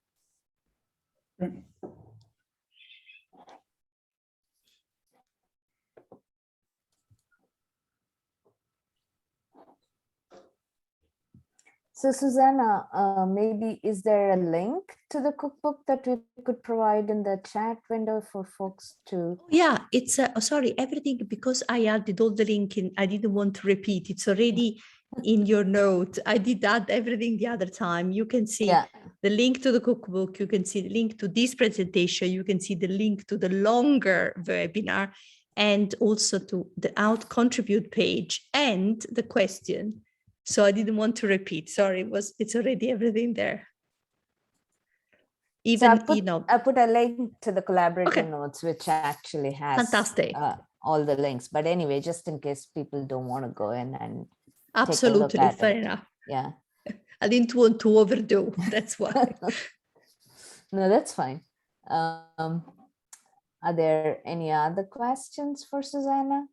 Speaker 6: So Susana, maybe is there a link to the cookbook that we could provide in the chat window for folks to?
Speaker 7: Yeah, it's sorry, everything, because I added all the link in, I didn't want to repeat. It's already in your note. I did add everything the other time. You can see the link to the cookbook. You can see the link to this presentation. You can see the link to the longer webinar, and also to the Out Contribute page and the question. So I didn't want to repeat. Sorry, it's already everything there. Even,
Speaker 6: so I put a link to the collaborative notes, which actually has
Speaker 7: fantastic
Speaker 6: all the links. But anyway, just in case people don't want to go in and
Speaker 7: absolutely
Speaker 6: take a look at
Speaker 7: fair
Speaker 6: it.
Speaker 7: enough.
Speaker 6: Yeah,
Speaker 7: I didn't want to overdo. That's why.
Speaker 6: No, that's fine. Are there any other questions for Susana?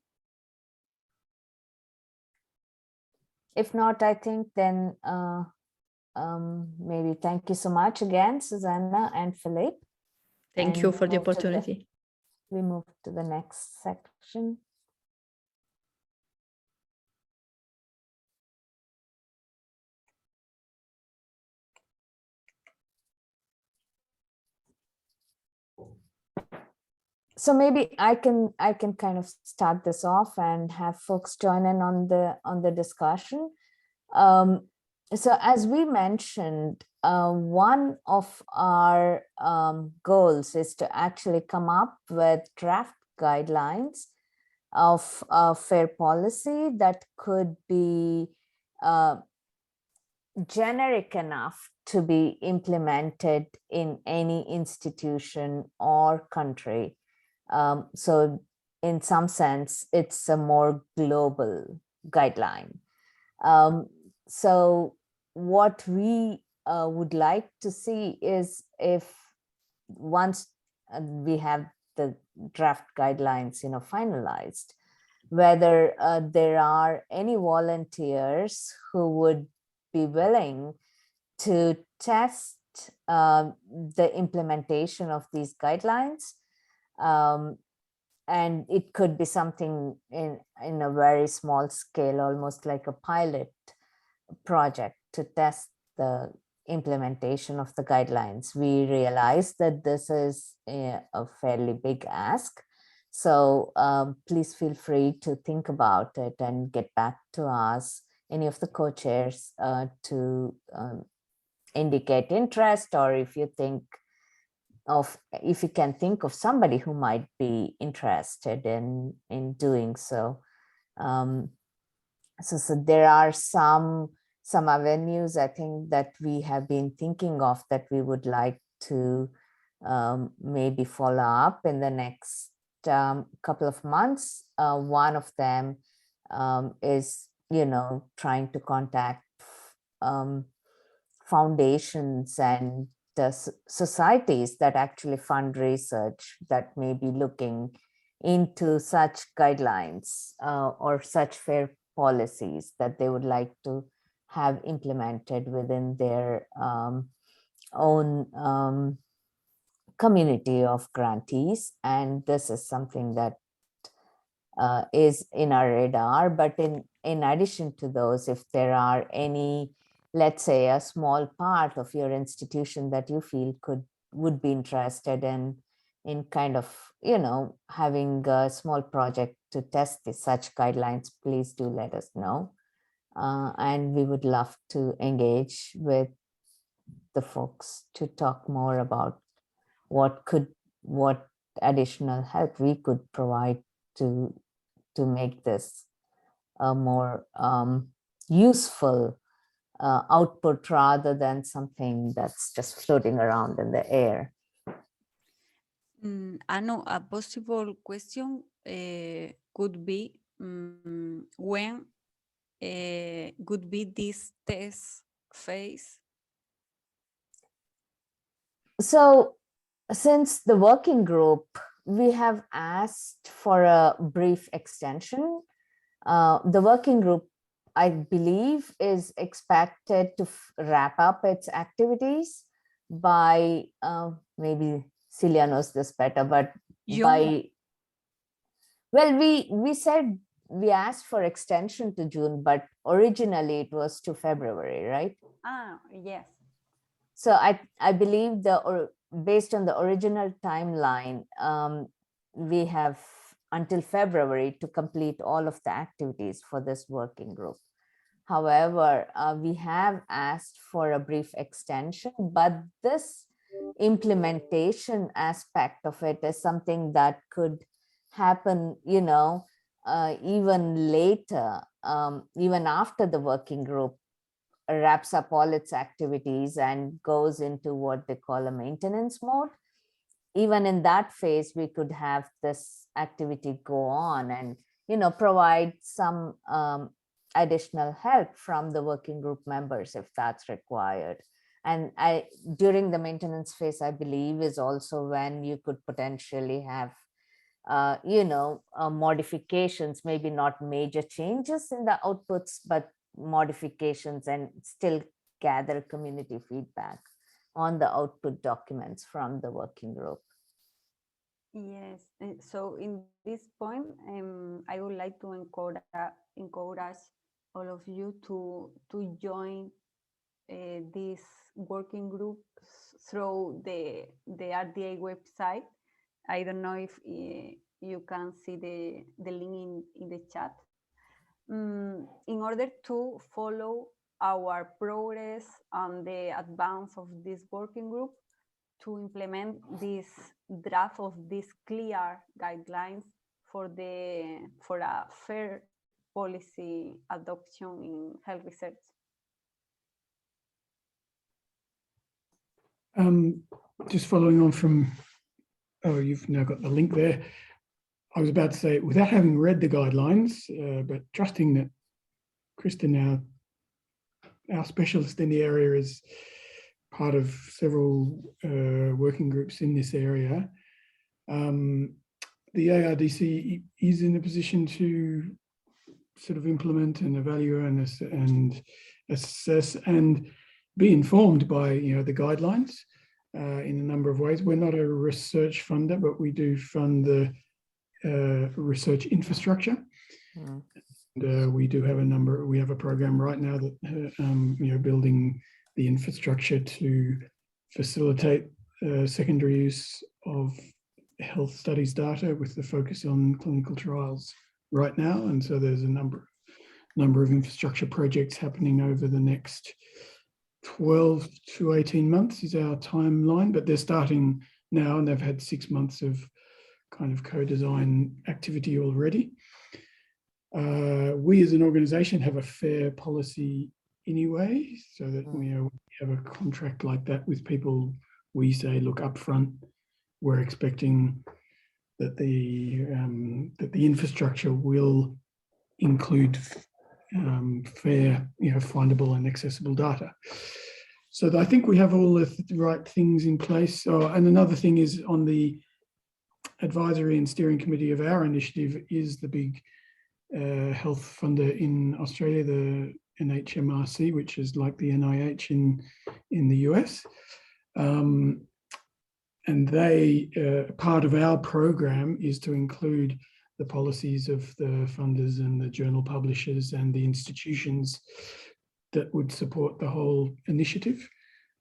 Speaker 6: If not, I think then maybe thank you so much again, Susana and Philippe.
Speaker 7: Thank you for the opportunity.
Speaker 6: We move to the next section. So maybe I can kind of start this off and have folks join in on the discussion. So as we mentioned, one of our goals is to actually come up with draft guidelines of fair policy that could be generic enough to be implemented in any institution or country. So in some sense, it's a more global guideline. So what we would like to see is, if once we have the draft guidelines, finalized, whether there are any volunteers who would be willing to test the implementation of these guidelines. And it could be something in a very small scale, almost like a pilot project to test the implementation of the guidelines. We realize that this is a fairly big ask. So please feel free to think about it and get back to us, any of the co-chairs, to indicate interest, or if you can think of somebody who might be interested in doing so. So there are some avenues, I think, that we have been thinking of that we would like to maybe follow up in the next couple of months. One of them is, trying to contact foundations and the societies that actually fund research that may be looking into such guidelines or such fair policies that they would like to have implemented within their own community of grantees. And this is something that is in our radar. But in addition to those, if there are any, let's say, a small part of your institution that you feel would be interested in kind of, having a small project to test such guidelines, please do let us know. And we would love to engage with the folks to talk more about what additional help we could provide to make this a more useful output rather than something that's just floating around in the air.
Speaker 1: I know a possible question could be when could be this test phase?
Speaker 6: So since the working group, we have asked for a brief extension. The working group, I believe, is expected to wrap up its activities by, maybe Celia knows this better, but well, we said we asked for extension to June, but originally it was to February, right?
Speaker 1: Yes.
Speaker 6: So I believe based on the original timeline, we have until February to complete all of the activities for this working group. However, we have asked for a brief extension, but this implementation aspect of it is something that could happen, even later, even after the working group wraps up all its activities and goes into what they call a maintenance mode. Even in that phase, we could have this activity go on and, provide some additional help from the working group members if that's required. And during the maintenance phase, I believe, is also when you could potentially have, modifications, maybe not major changes in the outputs, but modifications, and still gather community feedback on the output documents from the working group.
Speaker 1: Yes, so in this point, I would like to encourage all of you to join this working group through the RDA website. I don't know if you can see the link in the chat. In order to follow our progress on the advance of this working group, to implement this draft of these clear guidelines for a fair policy adoption in health research.
Speaker 8: Just following on from, you've now got the link there. I was about to say, without having read the guidelines, but trusting that Kristin, our specialist in the area, is part of several working groups in this area. The ARDC is in a position to sort of implement and evaluate and assess and be informed by the guidelines in a number of ways. We're not a research funder, but we do fund the research infrastructure. And we do have we have a program right now that building the infrastructure to facilitate secondary use of health studies data with the focus on clinical trials right now. And so there's a number of infrastructure projects happening over the next 12 to 18 months is our timeline, but they're starting now and they've had 6 months of kind of co-design activity already. We as an organization have a fair policy anyway, so that we have a contract like that with people. We say, look, up front, we're expecting that the infrastructure will include fair, findable and accessible data. So I think we have all the right things in place. And another thing is, on the advisory and steering committee of our initiative is the big health funder in Australia, the NHMRC, which is like the NIH in the US. And they, part of our program is to include the policies of the funders and the journal publishers and the institutions that would support the whole initiative.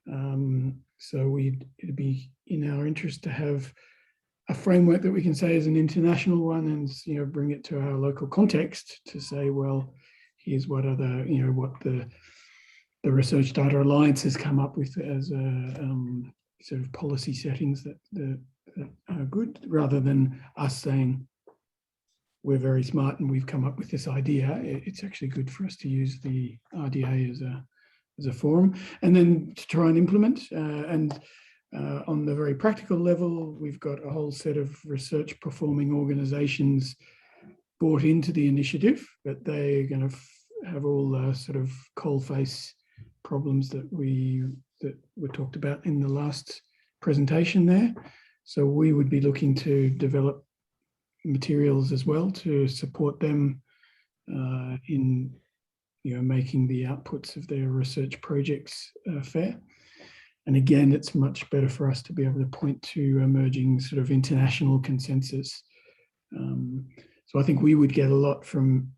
Speaker 8: So it'd be in our interest to have a framework that we can say is an international one, and bring it to our local context to say, well, here's what other, what the the Research Data Alliance has come up with as sort of policy settings that are good, rather than us saying we're very smart and we've come up with this idea. It's actually good for us to use the RDA as a forum, and then to try and implement. On the very practical level, we've got a whole set of research performing organisations brought into the initiative, but they're going to have all the sort of coalface problems that were talked about in the last presentation there. So we would be looking to develop materials as well to support them in making the outputs of their research projects fair. And again, it's much better for us to be able to point to emerging sort of international consensus. So I think we would get a lot from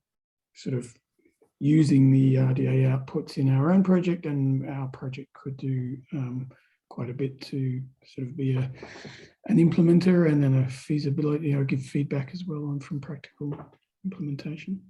Speaker 8: sort of using the RDA outputs in our own project, and our project could do quite a bit to sort of be an implementer and then a feasibility, give feedback as well on from practical implementation.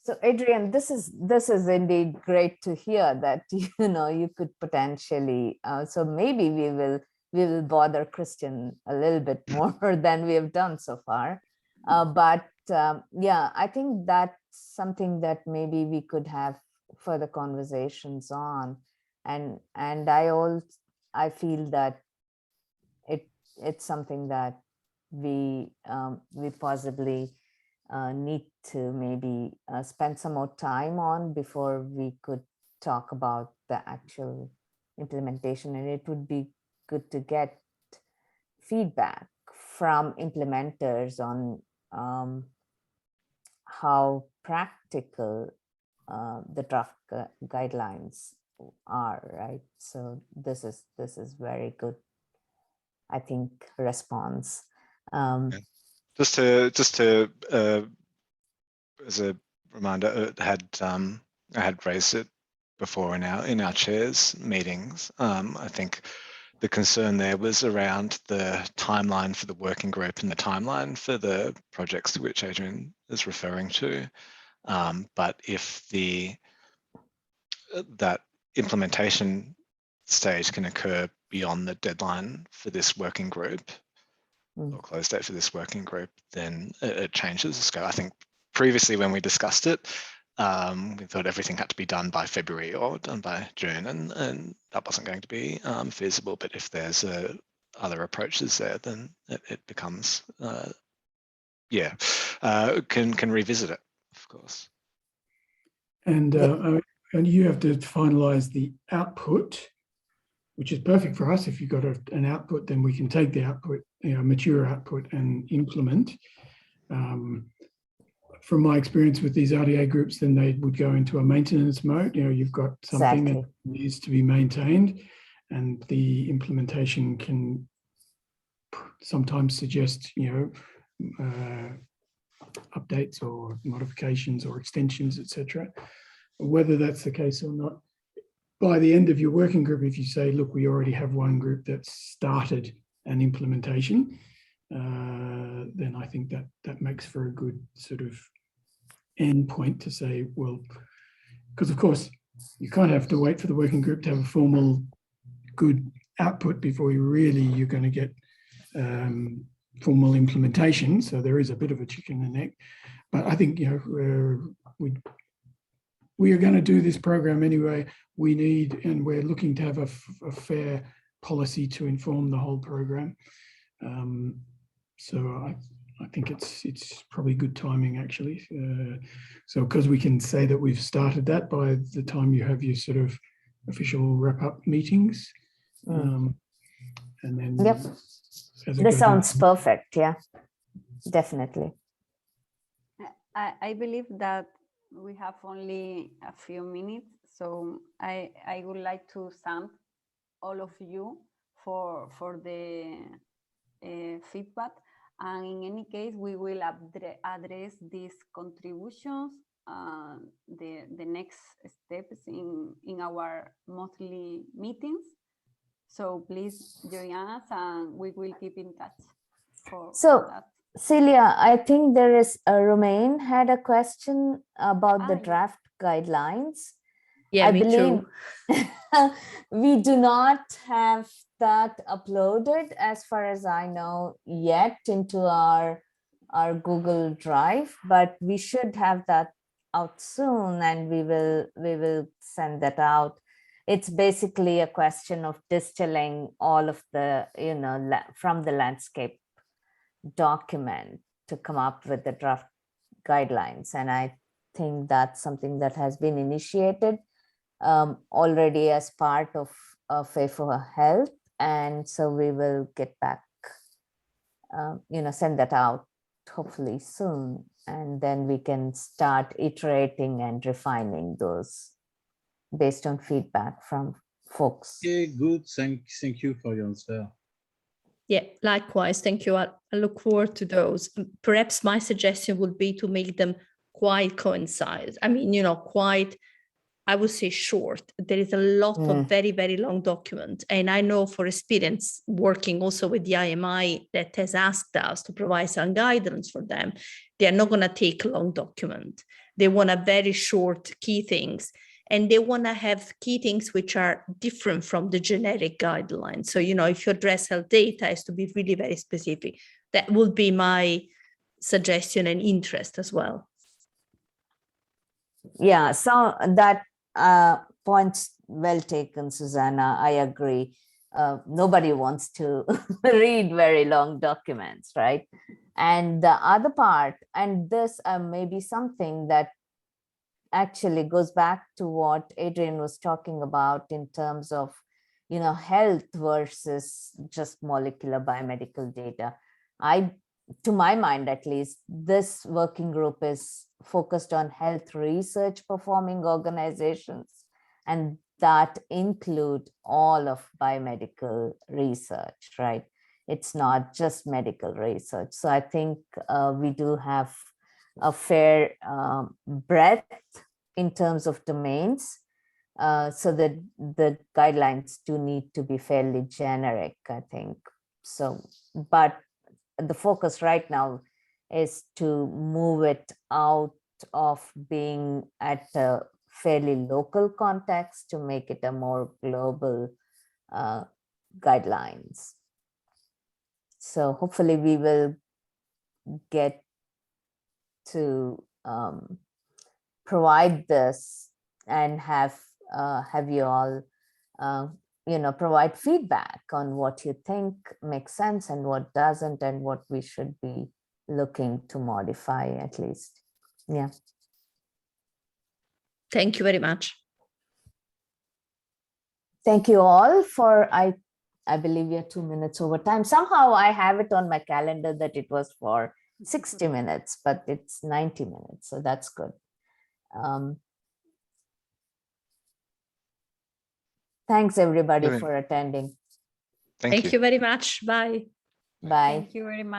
Speaker 6: So Adrian, this is indeed great to hear that you could potentially. So maybe we will bother Kristin a little bit more than we have done so far. But yeah, I think that's something that maybe we could have further conversations on, and I feel that it's something that we possibly need to maybe spend some more time on before we could talk about the actual implementation. And it would be good to get feedback from implementers on how practical the draft guidelines are, right? So this is very good, I think, response.
Speaker 2: Just to as a reminder, I had raised it before in our chairs meetings. I think the concern there was around the timeline for the working group and the timeline for the projects to which Adrian is referring to. But if that implementation stage can occur beyond the deadline for this working group, or close date for this working group, then it changes the scope. I think previously when we discussed it, we thought everything had to be done by February or done by June, and that wasn't going to be feasible. But if there's other approaches there, then it becomes, can revisit it, of course.
Speaker 8: And you have to finalize the output, which is perfect for us. If you've got an output, then we can take the output, mature output, and implement. From my experience with these RDA groups, then they would go into a maintenance mode. You've got something that needs to be maintained, and the implementation can sometimes suggest, updates or modifications or extensions, etc. Whether that's the case or not, by the end of your working group, if you say, look, we already have one group that's started an implementation, then I think that makes for a good sort of end point to say, well, because of course you kind of have to wait for the working group to have a formal good output before you're going to get formal implementation. So there is a bit of a chicken and egg, but I think we are going to do this program anyway. We need, and we're looking to have a fair policy to inform the whole program. So I think it's probably good timing, actually. So because we can say that we've started that by the time you have your sort of official wrap-up meetings. And then
Speaker 6: this sounds perfect. Yeah, definitely.
Speaker 1: I believe that we have only a few minutes, so I would like to thank all of you for the feedback. And in any case, we will address these contributions, the next steps in our monthly meetings. So please join us, and we will keep in touch for that.
Speaker 6: Celia, I think there is Romain had a question about the
Speaker 1: yeah.
Speaker 6: draft guidelines.
Speaker 7: Yeah,
Speaker 6: I
Speaker 7: me
Speaker 6: believe
Speaker 7: too.
Speaker 6: we do not have that uploaded, as far as I know, yet into our Google Drive, but we should have that out soon, and we will send that out. It's basically a question of distilling all of the, from the landscape document to come up with the draft guidelines. And I think that's something that has been initiated already as part of Fair for Health. And so we will get back, send that out hopefully soon. And then we can start iterating and refining those based on feedback from folks.
Speaker 3: Okay, good. Thank you for your answer.
Speaker 7: Yeah, likewise. Thank you. I look forward to those. Perhaps my suggestion would be to make them quite concise. I mean, quite, I would say short. There is a lot of very, very long documents. And I know for experience working also with the IMI that has asked us to provide some guidance for them, they are not going to take a long document. They want a very short key things. And they want to have key things which are different from the generic guidelines. So, if you address health data, it has to be really very specific. That would be my suggestion and interest as well.
Speaker 6: Yeah, so that point's well taken, Susana. I agree. Nobody wants to read very long documents, right? And the other part, and this may be something that actually goes back to what Adrian was talking about in terms of, health versus just molecular biomedical data. To my mind, at least, this working group is focused on health research performing organizations, and that include all of biomedical research, right? It's not just medical research. So I think we do have a fair breadth in terms of domains, so that the guidelines do need to be fairly generic, I think. So, but the focus right now is to move it out of being at a fairly local context to make it a more global guidelines. So hopefully we will get to provide this and have you all provide feedback on what you think makes sense and what doesn't, and what we should be looking to modify at least. Yeah.
Speaker 7: Thank you very much.
Speaker 6: Thank you all for, I believe we are 2 minutes over time. Somehow I have it on my calendar that it was for 60 minutes, but it's 90 minutes. So that's good. Thanks everybody for attending.
Speaker 2: Thank you.
Speaker 7: Thank you very much. Bye.
Speaker 6: Bye.
Speaker 1: Thank you very much.